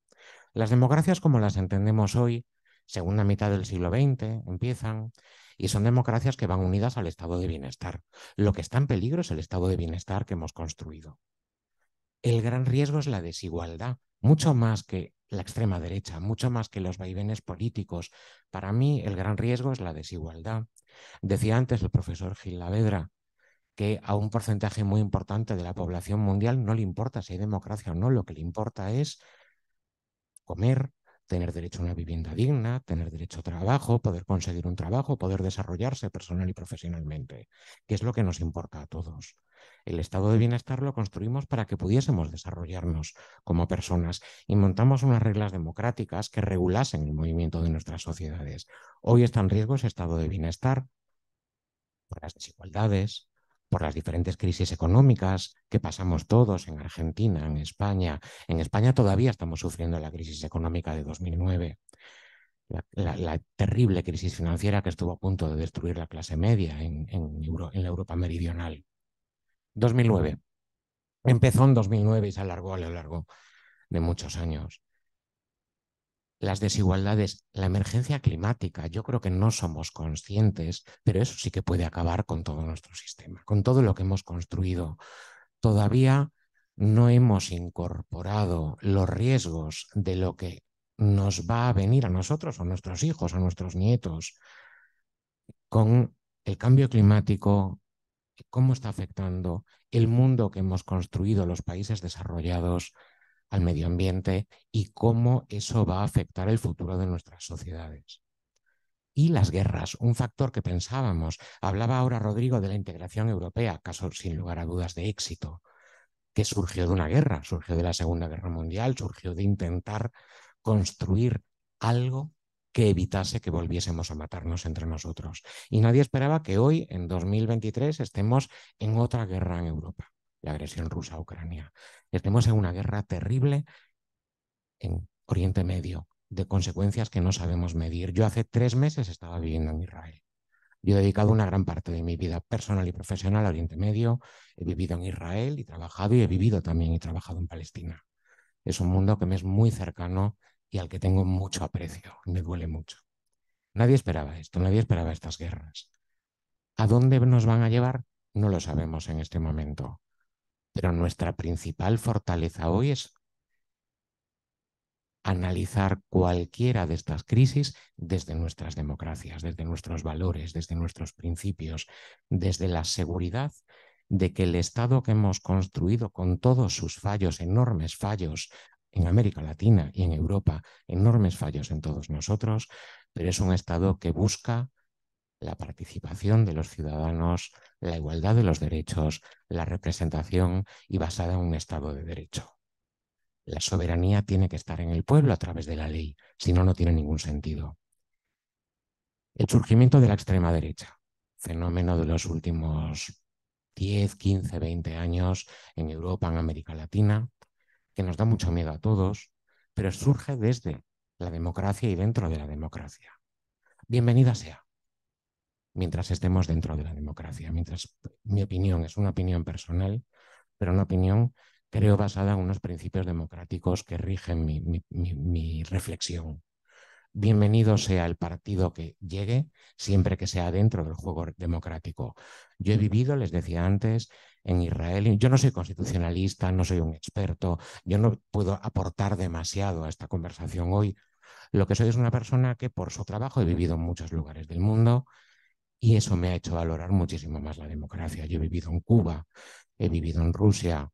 Las democracias como las entendemos hoy, segunda mitad del siglo XX, empiezan y son democracias que van unidas al estado de bienestar. Lo que está en peligro es el estado de bienestar que hemos construido. El gran riesgo es la desigualdad, mucho más que la extrema derecha, mucho más que los vaivenes políticos. Para mí, el gran riesgo es la desigualdad. Decía antes el profesor Gil Lavedra que a un porcentaje muy importante de la población mundial no le importa si hay democracia o no, lo que le importa es comer, tener derecho a una vivienda digna, tener derecho a trabajo, poder conseguir un trabajo, poder desarrollarse personal y profesionalmente, que es lo que nos importa a todos. El estado de bienestar lo construimos para que pudiésemos desarrollarnos como personas y montamos unas reglas democráticas que regulasen el movimiento de nuestras sociedades. Hoy está en riesgo ese estado de bienestar por las desigualdades, por las diferentes crisis económicas que pasamos todos en Argentina, en España. En España todavía estamos sufriendo la crisis económica de 2009, la terrible crisis financiera que estuvo a punto de destruir la clase media en la Europa meridional. 2009. Empezó en 2009 y se alargó a lo largo de muchos años. Las desigualdades, la emergencia climática, yo creo que no somos conscientes, pero eso sí que puede acabar con todo nuestro sistema, con todo lo que hemos construido. Todavía no hemos incorporado los riesgos de lo que nos va a venir a nosotros, a nuestros hijos, a nuestros nietos, con el cambio climático, cómo está afectando el mundo que hemos construido los países desarrollados al medio ambiente y cómo eso va a afectar el futuro de nuestras sociedades. Y las guerras, un factor que pensábamos. Hablaba ahora Rodrigo de la integración europea, caso sin lugar a dudas de éxito, que surgió de una guerra, surgió de la Segunda Guerra Mundial, surgió de intentar construir algo que evitase que volviésemos a matarnos entre nosotros. Y nadie esperaba que hoy, en 2023, estemos en otra guerra en Europa, la agresión rusa a Ucrania. Estemos en una guerra terrible en Oriente Medio, de consecuencias que no sabemos medir. Yo hace 3 meses estaba viviendo en Israel. Yo he dedicado una gran parte de mi vida personal y profesional a Oriente Medio. He vivido en Israel y trabajado, y he vivido también y trabajado en Palestina. Es un mundo que me es muy cercano y al que tengo mucho aprecio. Me duele mucho. Nadie esperaba esto, nadie esperaba estas guerras. ¿A dónde nos van a llevar? No lo sabemos en este momento. Pero nuestra principal fortaleza hoy es analizar cualquiera de estas crisis desde nuestras democracias, desde nuestros valores, desde nuestros principios, desde la seguridad de que el Estado que hemos construido con todos sus fallos, enormes fallos en América Latina y en Europa, enormes fallos en todos nosotros, pero es un Estado que busca la participación de los ciudadanos, la igualdad de los derechos, la representación y basada en un Estado de derecho. La soberanía tiene que estar en el pueblo a través de la ley, si no, no tiene ningún sentido. El surgimiento de la extrema derecha, fenómeno de los últimos 10, 15, 20 años en Europa, en América Latina, que nos da mucho miedo a todos, pero surge desde la democracia y dentro de la democracia. Bienvenida sea, mientras estemos dentro de la democracia, mientras mi opinión es una opinión personal, pero una opinión, creo, basada en unos principios democráticos que rigen mi reflexión. Bienvenido sea el partido que llegue, siempre que sea dentro del juego democrático. Yo he vivido, les decía antes, en Israel, y yo no soy constitucionalista, no soy un experto, yo no puedo aportar demasiado a esta conversación hoy. Lo que soy es una persona que por su trabajo he vivido en muchos lugares del mundo, y eso me ha hecho valorar muchísimo más la democracia. Yo he vivido en Cuba, he vivido en Rusia,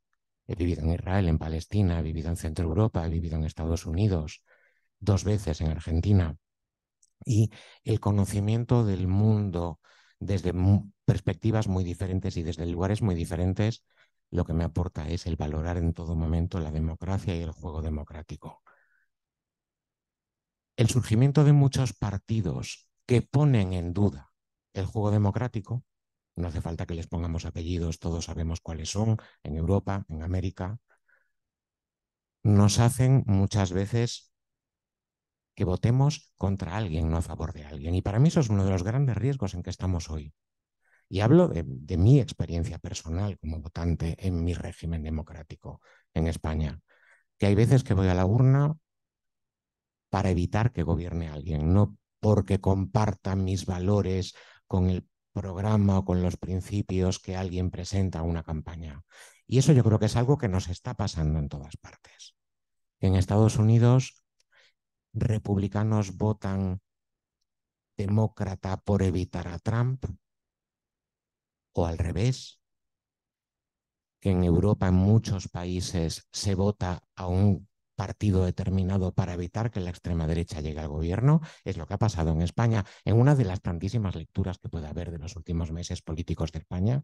he vivido en Israel, en Palestina, he vivido en Centro Europa, he vivido en Estados Unidos, 2 veces en Argentina. Y el conocimiento del mundo desde perspectivas muy diferentes y desde lugares muy diferentes, lo que me aporta es el valorar en todo momento la democracia y el juego democrático. El surgimiento de muchos partidos que ponen en duda el juego democrático, no hace falta que les pongamos apellidos, todos sabemos cuáles son, en Europa, en América, nos hacen muchas veces que votemos contra alguien, no a favor de alguien. Y para mí eso es uno de los grandes riesgos en que estamos hoy. Y hablo de mi experiencia personal como votante en mi régimen democrático en España, que hay veces que voy a la urna para evitar que gobierne alguien, no porque comparta mis valores con el programa o con los principios que alguien presenta a una campaña. Y eso yo creo que es algo que nos está pasando en todas partes. En Estados Unidos, republicanos votan demócrata por evitar a Trump, o al revés, que en Europa, en muchos países, se vota a un partido determinado para evitar que la extrema derecha llegue al gobierno. Es lo que ha pasado en España, en una de las tantísimas lecturas que puede haber de los últimos meses políticos de España,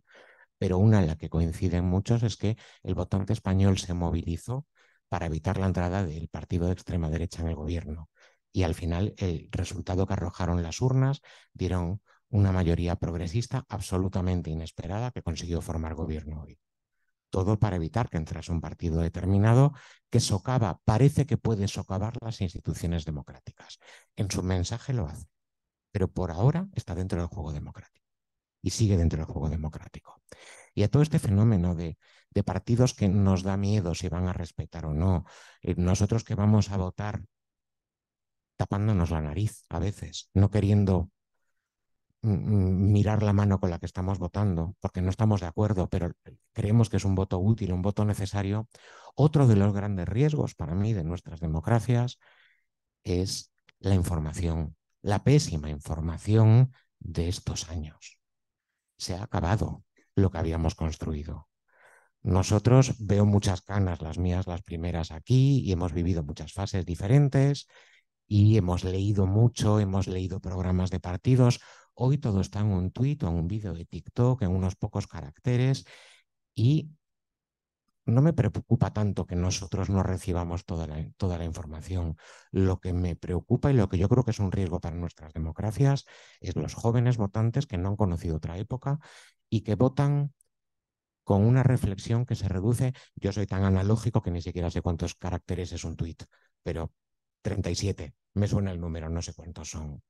pero una en la que coinciden muchos es que el votante español se movilizó para evitar la entrada del partido de extrema derecha en el gobierno. Y al final el resultado que arrojaron las urnas dieron una mayoría progresista absolutamente inesperada que consiguió formar gobierno hoy. Todo para evitar que entrase un partido determinado que socava, parece que puede socavar las instituciones democráticas. En su mensaje lo hace, pero por ahora está dentro del juego democrático y sigue dentro del juego democrático. Y a todo este fenómeno de partidos que nos da miedo si van a respetar o no, nosotros que vamos a votar tapándonos la nariz a veces, no queriendo mirar la mano con la que estamos votando, porque no estamos de acuerdo, pero creemos que es un voto útil, un voto necesario. Otro de los grandes riesgos para mí de nuestras democracias es la información, la pésima información de estos años. Se ha acabado lo que habíamos construido. Nosotros veo muchas canas, las mías las primeras aquí, y hemos vivido muchas fases diferentes y hemos leído mucho, hemos leído programas de partidos. Hoy todo está en un tuit o en un vídeo de TikTok, en unos pocos caracteres, y no me preocupa tanto que nosotros no recibamos toda la información. Lo que me preocupa y lo que yo creo que es un riesgo para nuestras democracias es los jóvenes votantes que no han conocido otra época y que votan con una reflexión que se reduce. Yo soy tan analógico que ni siquiera sé cuántos caracteres es un tuit, pero 37, me suena el número, no sé cuántos son,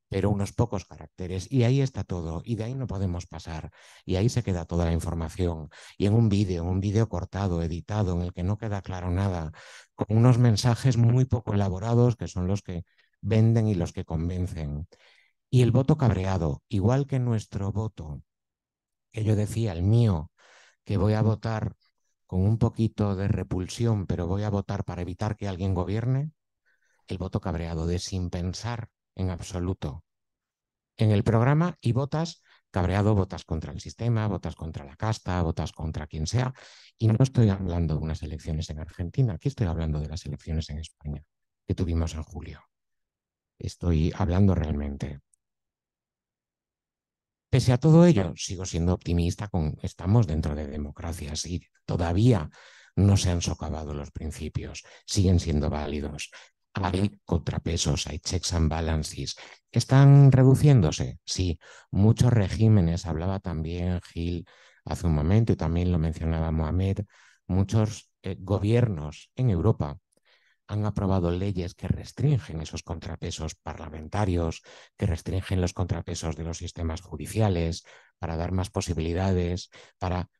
pero unos pocos caracteres, y ahí está todo, y de ahí no podemos pasar, y ahí se queda toda la información, y en un vídeo cortado, editado, en el que no queda claro nada, con unos mensajes muy poco elaborados que son los que venden y los que convencen. Y el voto cabreado, igual que nuestro voto, que yo decía, el mío, que voy a votar con un poquito de repulsión, pero voy a votar para evitar que alguien gobierne, el voto cabreado, de sin pensar en absoluto en el programa, y votas cabreado, votas contra el sistema, votas contra la casta, votas contra quien sea. Y no estoy hablando de unas elecciones en Argentina, aquí estoy hablando de las elecciones en España que tuvimos en julio. Estoy hablando realmente. Pese a todo ello, sigo siendo optimista estamos dentro de democracias y todavía no se han socavado los principios, siguen siendo válidos. Hay contrapesos, hay checks and balances. ¿Están reduciéndose? Sí. Muchos regímenes, hablaba también Gil hace un momento y también lo mencionaba Mohamed, muchos gobiernos en Europa han aprobado leyes que restringen esos contrapesos parlamentarios, que restringen los contrapesos de los sistemas judiciales, para dar más posibilidades, para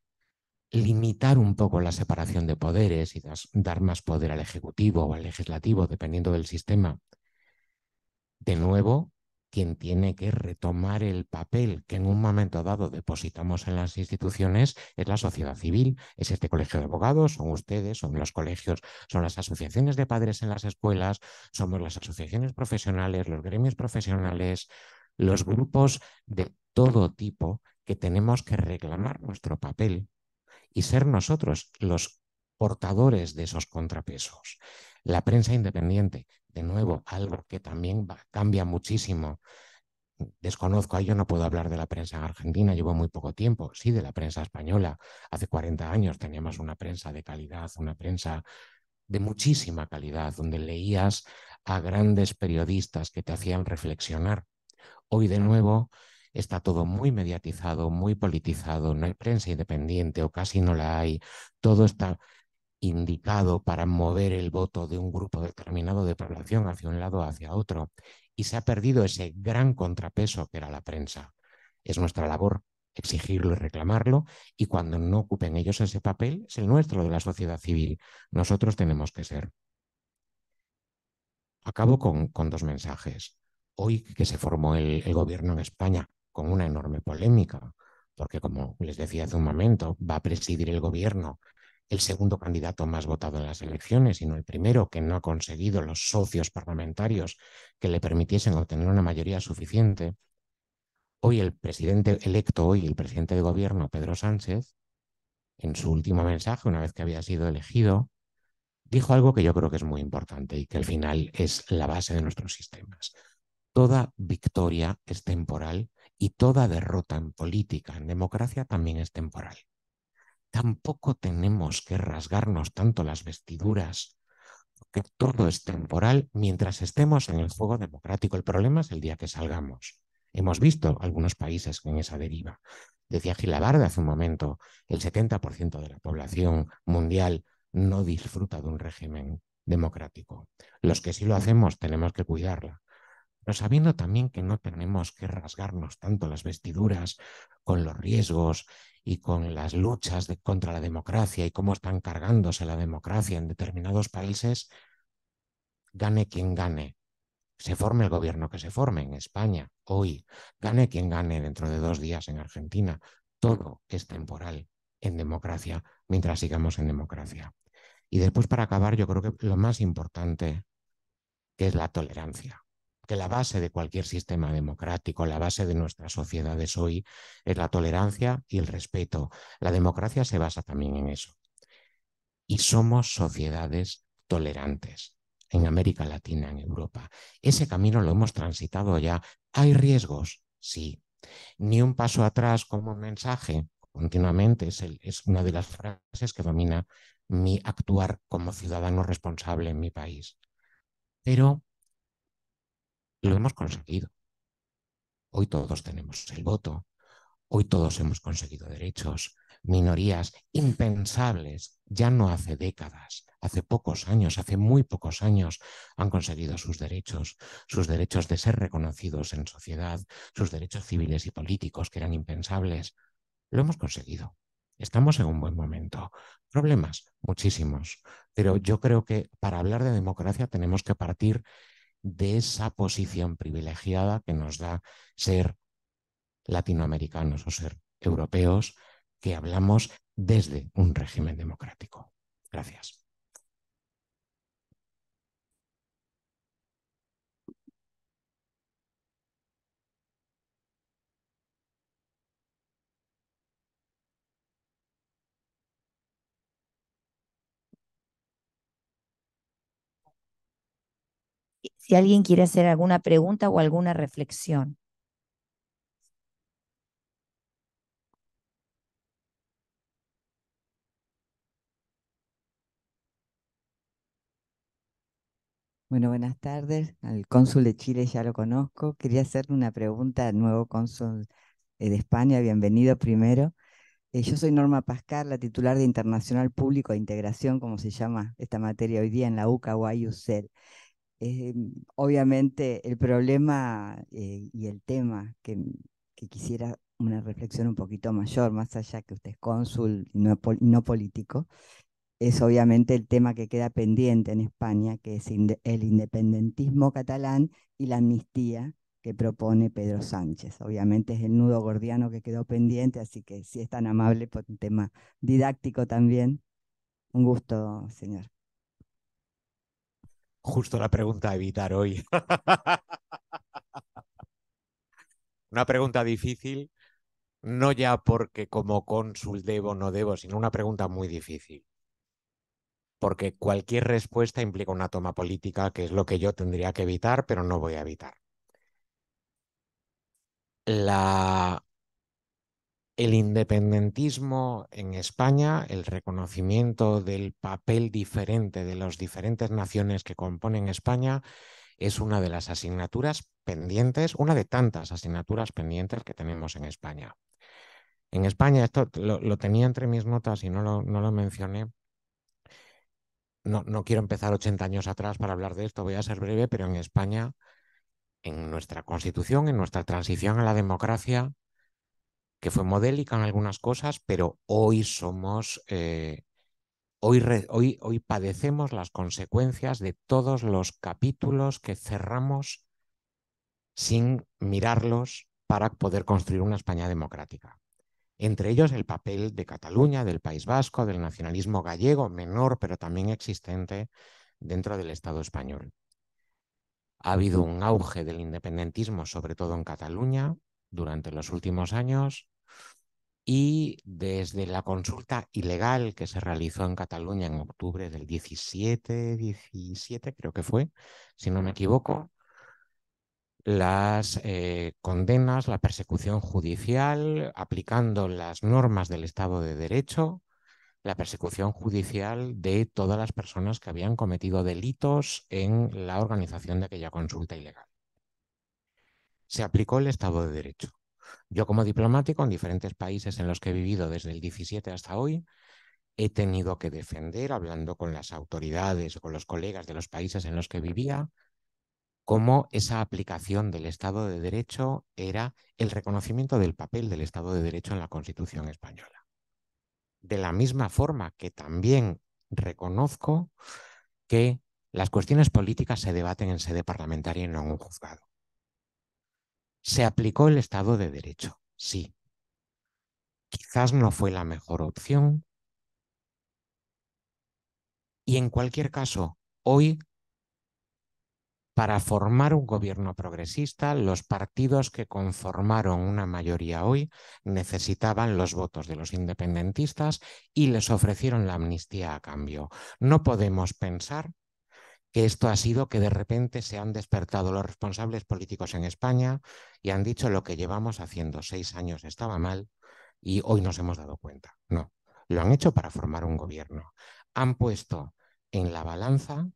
limitar un poco la separación de poderes y dar más poder al Ejecutivo o al Legislativo, dependiendo del sistema. De nuevo, quien tiene que retomar el papel que en un momento dado depositamos en las instituciones es la sociedad civil, es este colegio de abogados, son ustedes, son los colegios, son las asociaciones de padres en las escuelas, somos las asociaciones profesionales, los gremios profesionales, los grupos de todo tipo que tenemos que reclamar nuestro papel y ser nosotros los portadores de esos contrapesos. La prensa independiente, de nuevo, algo que también cambia muchísimo. Desconozco, ahí yo no puedo hablar de la prensa en Argentina, llevo muy poco tiempo, sí, de la prensa española. Hace 40 años teníamos una prensa de calidad, una prensa de muchísima calidad, donde leías a grandes periodistas que te hacían reflexionar. Hoy, de nuevo, está todo muy mediatizado, muy politizado, no hay prensa independiente o casi no la hay. Todo está indicado para mover el voto de un grupo determinado de población hacia un lado o hacia otro, y se ha perdido ese gran contrapeso que era la prensa. Es nuestra labor exigirlo y reclamarlo, y cuando no ocupen ellos ese papel, es el nuestro de la sociedad civil. Nosotros tenemos que ser. Acabo con dos mensajes. Hoy que se formó el gobierno en España con una enorme polémica, porque como les decía hace un momento, va a presidir el gobierno el segundo candidato más votado en las elecciones y no el primero, que no ha conseguido los socios parlamentarios que le permitiesen obtener una mayoría suficiente. Hoy el presidente electo, hoy el presidente de gobierno, Pedro Sánchez, en su último mensaje, una vez que había sido elegido, dijo algo que yo creo que es muy importante y que al final es la base de nuestros sistemas. Toda victoria es temporal y toda derrota en política, en democracia, también es temporal. Tampoco tenemos que rasgarnos tanto las vestiduras, porque todo es temporal mientras estemos en el juego democrático. El problema es el día que salgamos. Hemos visto algunos países en esa deriva. Decía Gil Labarde hace un momento, el 70% de la población mundial no disfruta de un régimen democrático. Los que sí lo hacemos tenemos que cuidarla, pero sabiendo también que no tenemos que rasgarnos tanto las vestiduras con los riesgos y con las luchas contra la democracia y cómo están cargándose la democracia en determinados países, gane quien gane, se forme el gobierno que se forme en España hoy, gane quien gane dentro de 2 días en Argentina, todo es temporal en democracia mientras sigamos en democracia. Y después, para acabar, yo creo que lo más importante, que es la tolerancia, que la base de cualquier sistema democrático, la base de nuestras sociedades hoy es la tolerancia y el respeto. La democracia se basa también en eso. Y somos sociedades tolerantes en América Latina, en Europa. Ese camino lo hemos transitado ya. ¿Hay riesgos? Sí. Ni un paso atrás como mensaje. Continuamente es una de las frases que domina mi actuar como ciudadano responsable en mi país. Pero lo hemos conseguido. Hoy todos tenemos el voto. Hoy todos hemos conseguido derechos, minorías impensables, ya no hace décadas, hace pocos años, hace muy pocos años han conseguido sus derechos de ser reconocidos en sociedad, sus derechos civiles y políticos que eran impensables. Lo hemos conseguido. Estamos en un buen momento. Problemas, muchísimos, pero yo creo que para hablar de democracia tenemos que partir de esa posición privilegiada que nos da ser latinoamericanos o ser europeos que hablamos desde un régimen democrático. Gracias. Si alguien quiere hacer alguna pregunta o alguna reflexión. Bueno, buenas tardes. Al cónsul de Chile ya lo conozco. Quería hacerle una pregunta al nuevo cónsul de España. Bienvenido primero. Yo soy Norma Pascal, la titular de Internacional Público de Integración, como se llama esta materia hoy día en la UCA UCEL. Obviamente el problema y el tema que quisiera una reflexión un poquito mayor, más allá que usted es cónsul y no político, es obviamente el tema que queda pendiente en España, que es el independentismo catalán y la amnistía que propone Pedro Sánchez. Obviamente es el nudo gordiano que quedó pendiente, así que si es tan amable por un tema didáctico también. Un gusto, señor. Justo la pregunta a evitar hoy. Una pregunta difícil, no ya porque como cónsul debo o no debo, sino una pregunta muy difícil. Porque cualquier respuesta implica una toma política, que es lo que yo tendría que evitar, pero no voy a evitar. El independentismo en España, el reconocimiento del papel diferente de las diferentes naciones que componen España, es una de las asignaturas pendientes, una de tantas asignaturas pendientes que tenemos en España. En España, esto lo tenía entre mis notas y no lo mencioné, no quiero empezar 80 años atrás para hablar de esto, voy a ser breve, pero en España, en nuestra Constitución, en nuestra transición a la democracia, que fue modélica en algunas cosas, pero hoy somos, hoy padecemos las consecuencias de todos los capítulos que cerramos sin mirarlos para poder construir una España democrática. Entre ellos el papel de Cataluña, del País Vasco, del nacionalismo gallego, menor pero también existente dentro del Estado español. Ha habido un auge del independentismo, sobre todo en Cataluña, durante los últimos años, y desde la consulta ilegal que se realizó en Cataluña en octubre del 17 creo que fue, si no me equivoco, las condenas, la persecución judicial, aplicando las normas del Estado de Derecho, la persecución judicial de todas las personas que habían cometido delitos en la organización de aquella consulta ilegal. Se aplicó el Estado de Derecho. Yo, como diplomático en diferentes países en los que he vivido desde el 17 hasta hoy, he tenido que defender, hablando con las autoridades o con los colegas de los países en los que vivía, cómo esa aplicación del Estado de Derecho era el reconocimiento del papel del Estado de Derecho en la Constitución española. De la misma forma que también reconozco que las cuestiones políticas se debaten en sede parlamentaria y no en un juzgado. ¿Se aplicó el Estado de Derecho? Sí. Quizás no fue la mejor opción. Y en cualquier caso, hoy, para formar un gobierno progresista, los partidos que conformaron una mayoría hoy necesitaban los votos de los independentistas y les ofrecieron la amnistía a cambio. No podemos pensar que esto ha sido que de repente se han despertado los responsables políticos en España y han dicho lo que llevamos haciendo 6 años estaba mal y hoy nos hemos dado cuenta. No, lo han hecho para formar un gobierno. Han puesto en la balanza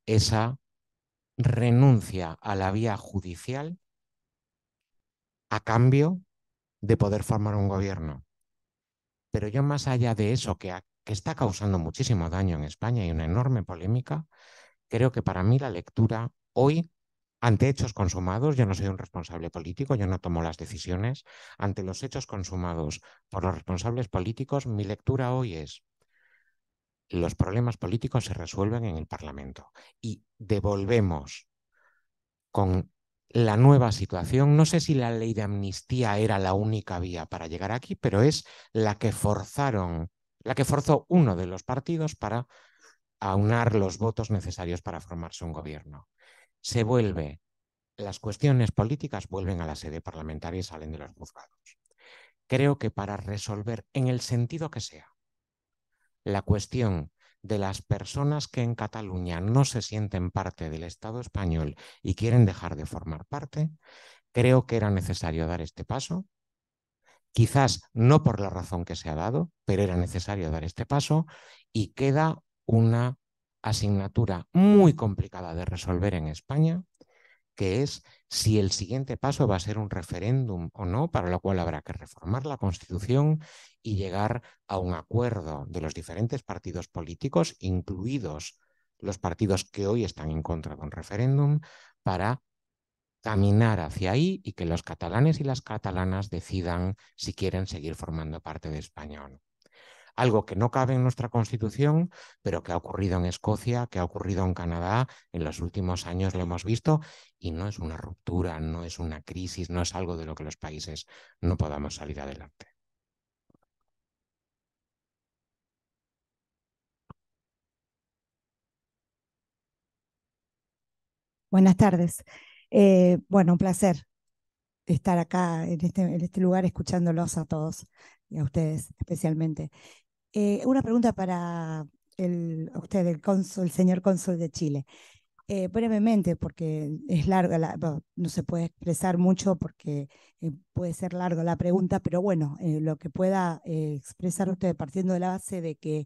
esa renuncia a la vía judicial a cambio de poder formar un gobierno. Pero yo, más allá de eso, que está causando muchísimo daño en España y una enorme polémica, creo que para mí la lectura hoy, ante hechos consumados, yo no soy un responsable político, yo no tomo las decisiones, ante los hechos consumados por los responsables políticos, mi lectura hoy es: los problemas políticos se resuelven en el Parlamento y devolvemos con la nueva situación. No sé si la ley de amnistía era la única vía para llegar aquí, pero es la que forzó uno de los partidos para aunar los votos necesarios para formarse un gobierno. Las cuestiones políticas vuelven a la sede parlamentaria y salen de los juzgados. Creo que para resolver, en el sentido que sea, la cuestión de las personas que en Cataluña no se sienten parte del Estado español y quieren dejar de formar parte, creo que era necesario dar este paso. Quizás no por la razón que se ha dado, pero era necesario dar este paso y queda una asignatura muy complicada de resolver en España, que es si el siguiente paso va a ser un referéndum o no, para lo cual habrá que reformar la Constitución y llegar a un acuerdo de los diferentes partidos políticos, incluidos los partidos que hoy están en contra de un referéndum, para caminar hacia ahí y que los catalanes y las catalanas decidan si quieren seguir formando parte de España o no. Algo que no cabe en nuestra Constitución, pero que ha ocurrido en Escocia, que ha ocurrido en Canadá, en los últimos años lo hemos visto, y no es una ruptura, no es una crisis, no es algo de lo que los países no podamos salir adelante. Buenas tardes. Bueno, un placer estar acá en este lugar escuchándolos a todos y a ustedes especialmente. Una pregunta para usted, el señor cónsul de Chile. Brevemente, porque es larga, no se puede expresar mucho porque puede ser larga la pregunta, pero bueno, lo que pueda expresar usted partiendo de la base de que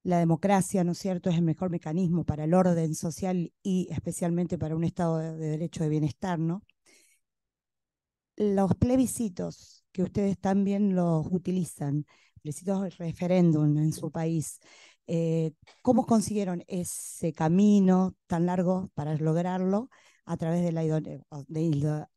la democracia, ¿no es cierto?, es el mejor mecanismo para el orden social y especialmente para un Estado de derecho de bienestar, ¿no? Los plebiscitos que ustedes también los utilizan, plebiscitos de referéndum en su país, ¿Cómo consiguieron ese camino tan largo para lograrlo a través de la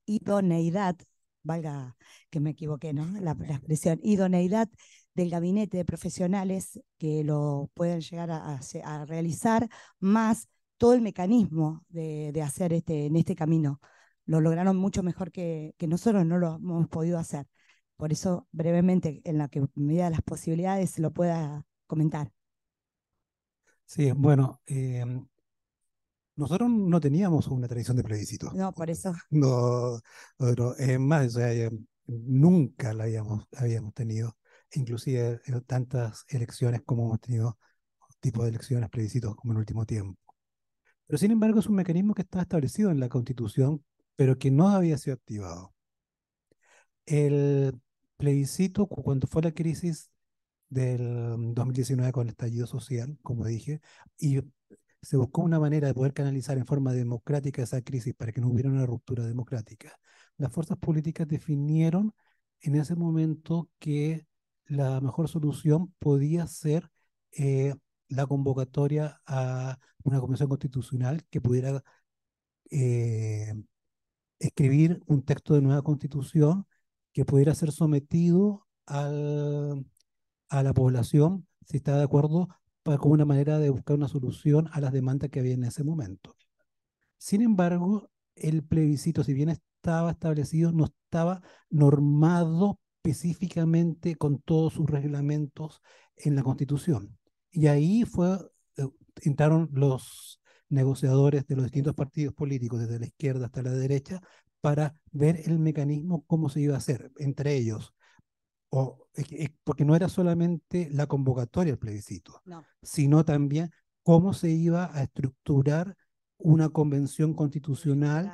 idoneidad, valga que me equivoqué, ¿no? La expresión idoneidad del gabinete de profesionales que lo pueden llegar a realizar, más todo el mecanismo de hacer en este camino? Lo lograron mucho mejor que nosotros, no lo hemos podido hacer. Por eso, brevemente, en la que medida de las posibilidades, lo pueda comentar. Sí, bueno, nosotros no teníamos una tradición de plebiscito. No, por eso. No, es más, o sea, nunca la habíamos tenido, inclusive tantas elecciones como hemos tenido, tipo de elecciones, plebiscitos como en el último tiempo. Pero sin embargo es un mecanismo que está establecido en la Constitución, pero que no había sido activado. El plebiscito, cuando fue la crisis del 2019 con el estallido social, como dije, y se buscó una manera de poder canalizar en forma democrática esa crisis para que no hubiera una ruptura democrática. Las fuerzas políticas definieron en ese momento que la mejor solución podía ser la convocatoria a una convención constitucional que pudiera eh, escribir un texto de nueva constitución que pudiera ser sometido a la población, si está de acuerdo, como una manera de buscar una solución a las demandas que había en ese momento. Sin embargo, el plebiscito, si bien estaba establecido, no estaba normado específicamente con todos sus reglamentos en la Constitución. Y ahí entraron los negociadores de los distintos partidos políticos, desde la izquierda hasta la derecha, para ver el mecanismo, cómo se iba a hacer, entre ellos porque no era solamente la convocatoria al plebiscito, No. sino también cómo se iba a estructurar una convención constitucional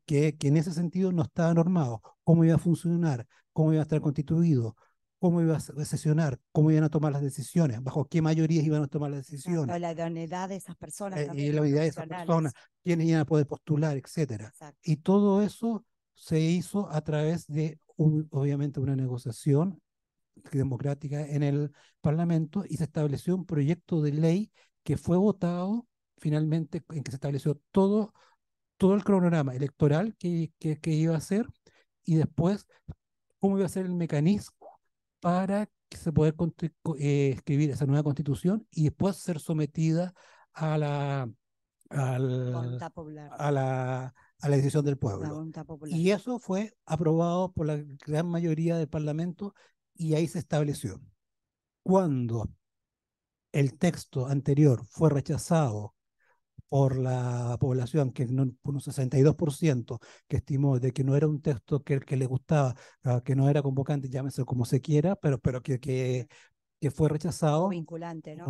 que en ese sentido no estaba normado, cómo iba a funcionar, cómo iba a estar constituido, cómo iba a sesionar, cómo iban a tomar las decisiones, bajo qué mayorías iban a tomar las decisiones. La idoneidad de esas personas. Y la unidad de esas personas, quiénes iban a poder postular, etcétera. Exacto. Y todo eso se hizo a través de, obviamente, una negociación democrática en el Parlamento y se estableció un proyecto de ley que fue votado finalmente, en que se estableció todo el cronograma electoral que iba a ser y después cómo iba a ser el mecanismo para que se pueda escribir esa nueva constitución y después ser sometida a la Voluntad popular. a la decisión del La pueblo. voluntad popular. Y eso fue aprobado por la gran mayoría del Parlamento y ahí se estableció. Cuando el texto anterior fue rechazado por la población, que no, por un 62%, que estimó de que no era un texto que le gustaba, que no era convocante, llámese como se quiera, pero que fue rechazado. Vinculante, ¿no?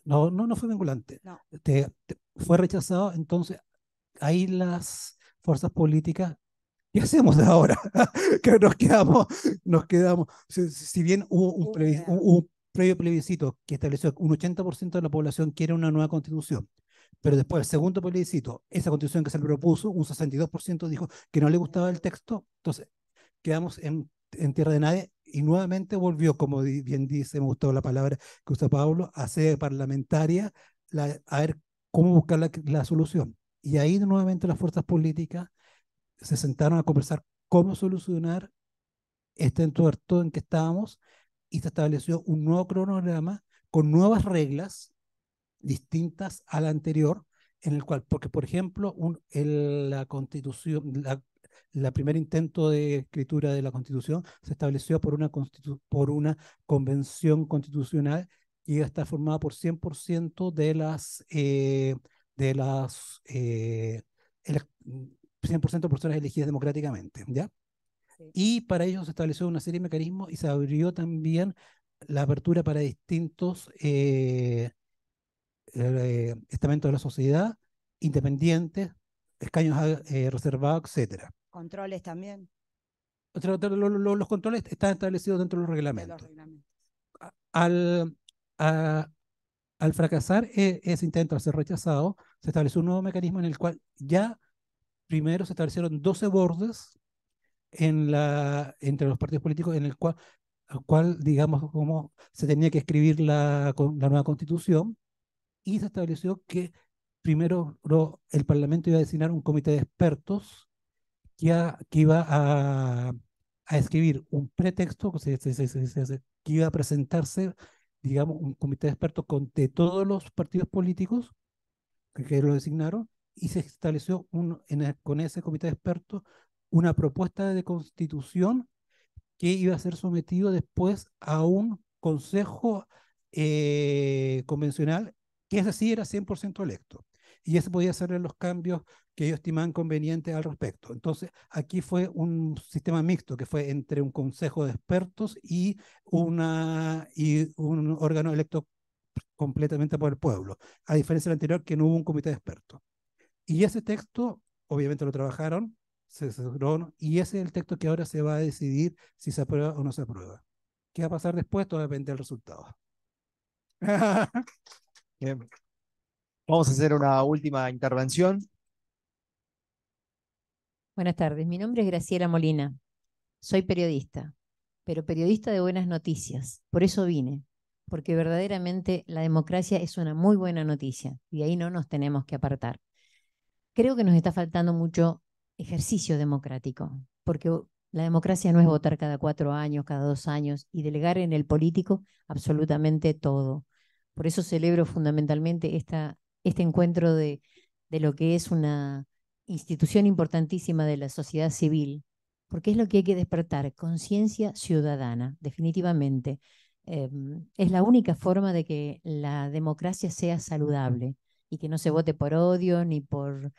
No fue vinculante. No. Fue rechazado, entonces ahí las fuerzas políticas, ¿qué hacemos ahora? Que nos quedamos, si bien hubo un previo plebiscito que estableció que un 80% de la población quiere una nueva constitución, pero después el segundo plebiscito, esa constitución que se le propuso, un 62% dijo que no le gustaba el texto, entonces quedamos en tierra de nadie y nuevamente volvió, como bien dice, me gustó la palabra que usa Pablo, a sede parlamentaria, a ver cómo buscar la solución. Y ahí nuevamente las fuerzas políticas se sentaron a conversar cómo solucionar este entuerto en que estábamos y se estableció un nuevo cronograma con nuevas reglas distintas a la anterior, en el cual, porque por ejemplo, la constitución, la primer intento de escritura de la constitución se estableció por una convención constitucional que iba a estar formada por 100% de las 100% de personas elegidas democráticamente, ¿ya? Sí. Y para ello se estableció una serie de mecanismos y se abrió también la apertura para distintos estamentos de la sociedad, independientes, escaños reservados, etcétera. Controles también. Los controles están establecidos dentro de los De reglamentos. los reglamentos. Al, al fracasar ese intento, al ser rechazado, se estableció un nuevo mecanismo en el cual ya primero se establecieron 12 bordes entre los partidos políticos, en el cual al cual, digamos, cómo se tenía que escribir la nueva constitución, y se estableció que primero el Parlamento iba a designar un comité de expertos que iba a escribir un pretexto que iba a presentarse, digamos, un comité de expertos de todos los partidos políticos que lo designaron, y se estableció con ese comité de expertos una propuesta de constitución que iba a ser sometido después a un consejo convencional, que ese sí era 100% electo. Y ese podía hacerle los cambios que ellos estimaban convenientes al respecto. Entonces, aquí fue un sistema mixto, que fue entre un consejo de expertos y un órgano electo completamente por el pueblo, a diferencia del anterior, que no hubo un comité de expertos. Y ese texto, obviamente lo trabajaron, se asesoraron, y ese es el texto que ahora se va a decidir si se aprueba o no se aprueba. ¿Qué va a pasar después? Todo depende del resultado. Bien. Vamos a hacer una última intervención. Buenas tardes, mi nombre es Graciela Molina. Soy periodista, pero periodista de buenas noticias. Por eso vine, porque verdaderamente la democracia es una muy buena noticia y ahí no nos tenemos que apartar. Creo que nos está faltando mucho ejercicio democrático, porque la democracia no es votar cada 4 años, cada 2 años y delegar en el político absolutamente todo. Por eso celebro fundamentalmente este encuentro de lo que es una institución importantísima de la sociedad civil, porque es lo que hay que despertar, conciencia ciudadana, definitivamente. Es la única forma de que la democracia sea saludable y que no se vote por odio ni por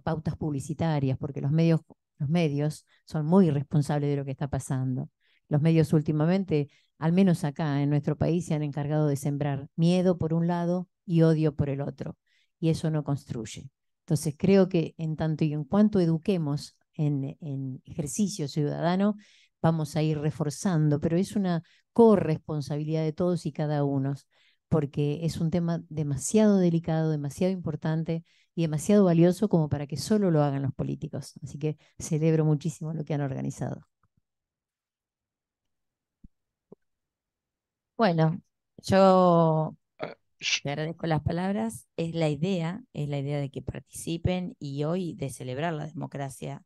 pautas publicitarias, porque los medios son muy responsables de lo que está pasando. Los medios últimamente, al menos acá en nuestro país, se han encargado de sembrar miedo por un lado y odio por el otro, y eso no construye. Entonces creo que en tanto y en cuanto eduquemos en ejercicio ciudadano, vamos a ir reforzando, pero es una corresponsabilidad de todos y cada uno, porque es un tema demasiado delicado, demasiado importante y demasiado valioso como para que solo lo hagan los políticos. Así que celebro muchísimo lo que han organizado. Bueno, yo te agradezco las palabras. Es la idea de que participen y hoy de celebrar la democracia.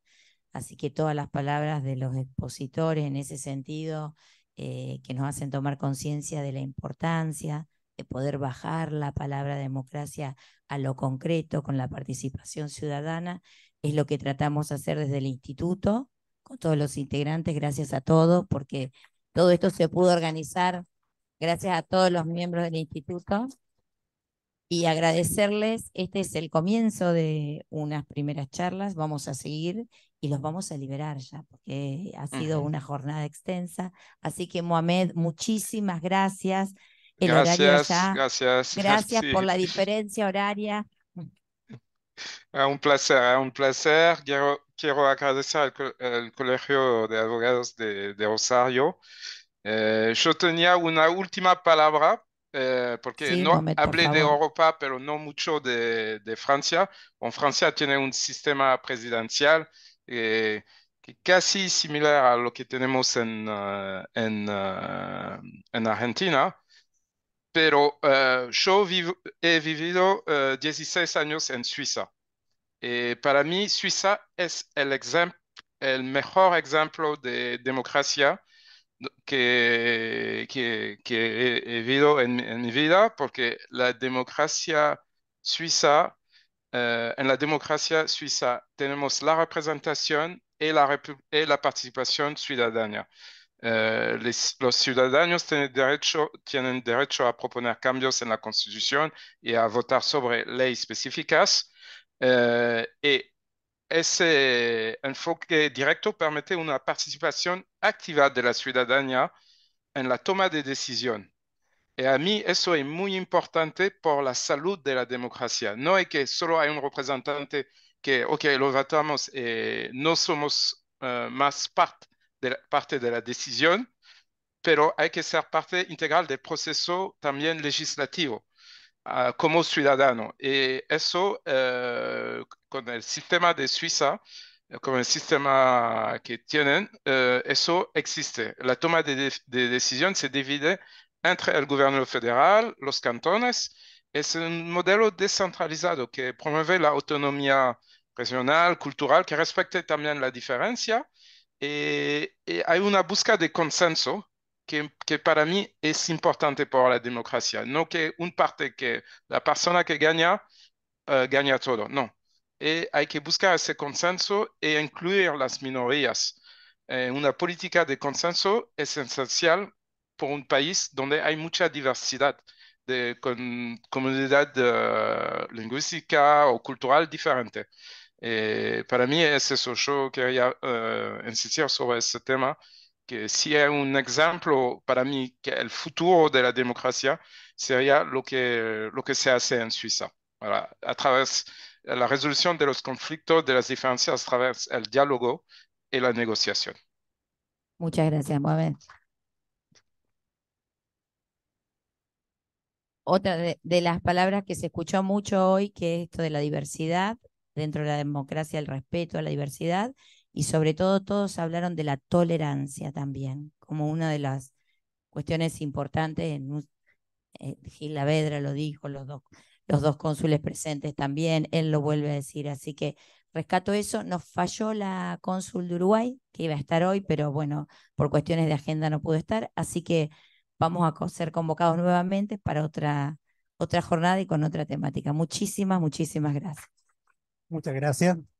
Así que todas las palabras de los expositores en ese sentido, que nos hacen tomar conciencia de la importancia de poder bajar la palabra democracia a lo concreto con la participación ciudadana, es lo que tratamos de hacer desde el instituto, con todos los integrantes, gracias a todos, porque todo esto se pudo organizar gracias a todos los miembros del instituto. Y agradecerles, este es el comienzo de unas primeras charlas, vamos a seguir y los vamos a liberar ya, porque ha sido una jornada extensa. Así que, Mohamed, muchísimas gracias. El horario ya. Gracias. Gracias Sí. por la diferencia horaria. Un placer, un placer. Quiero agradecer al Colegio de Abogados de Rosario. Yo tenía una última palabra, porque Sí, no Mohamed, por hablé de favor. Europa, pero no mucho de Francia. Francia tiene un sistema presidencial que casi similar a lo que tenemos en Argentina. Pero yo he vivido 16 años en Suiza. Para mí, Suiza es el mejor ejemplo de democracia que he vivido en mi vida, porque la democracia suiza, en la democracia suiza tenemos la representación y la participación ciudadana. Los ciudadanos tienen derecho a proponer cambios en la Constitución y a votar sobre leyes específicas. Y ese enfoque directo permite una participación activa de la ciudadanía en la toma de decisión. Y a mí eso es muy importante por la salud de la democracia. No es que solo hay un representante que, ok, lo votamos y no somos más parte de la decisión, pero hay que ser parte integral del proceso también legislativo como ciudadano. Y eso, con el sistema de Suiza, con el sistema que tienen, eso existe. La toma de decisión se divide entre el gobierno federal, los cantones. Es un modelo descentralizado que promueve la autonomía regional, cultural, que respete también la diferencia. Y hay una búsqueda de consenso que para mí es importante para la democracia. No que un parte que la persona que gana gana todo, no. Hay que buscar ese consenso e incluir las minorías. Una política de consenso es esencial por un país donde hay mucha diversidad con comunidad lingüística o cultural diferente. Para mí es eso. Yo quería insistir sobre ese tema, que si hay un ejemplo para mí que el futuro de la democracia sería lo que se hace en Suiza. A través de la resolución de los conflictos, de las diferencias, a través del diálogo y la negociación. Muchas gracias, Mohamed. Otra de las palabras que se escuchó mucho hoy, que es esto de la diversidad, dentro de la democracia, el respeto a la diversidad, y sobre todo todos hablaron de la tolerancia también, como una de las cuestiones importantes. Gil Lavedra lo dijo, los dos cónsules presentes también, él lo vuelve a decir, así que rescato eso. Nos falló la cónsul de Uruguay, que iba a estar hoy, pero bueno, por cuestiones de agenda no pudo estar, así que vamos a ser convocados nuevamente para otra jornada y con otra temática. Muchísimas gracias. Muchas gracias.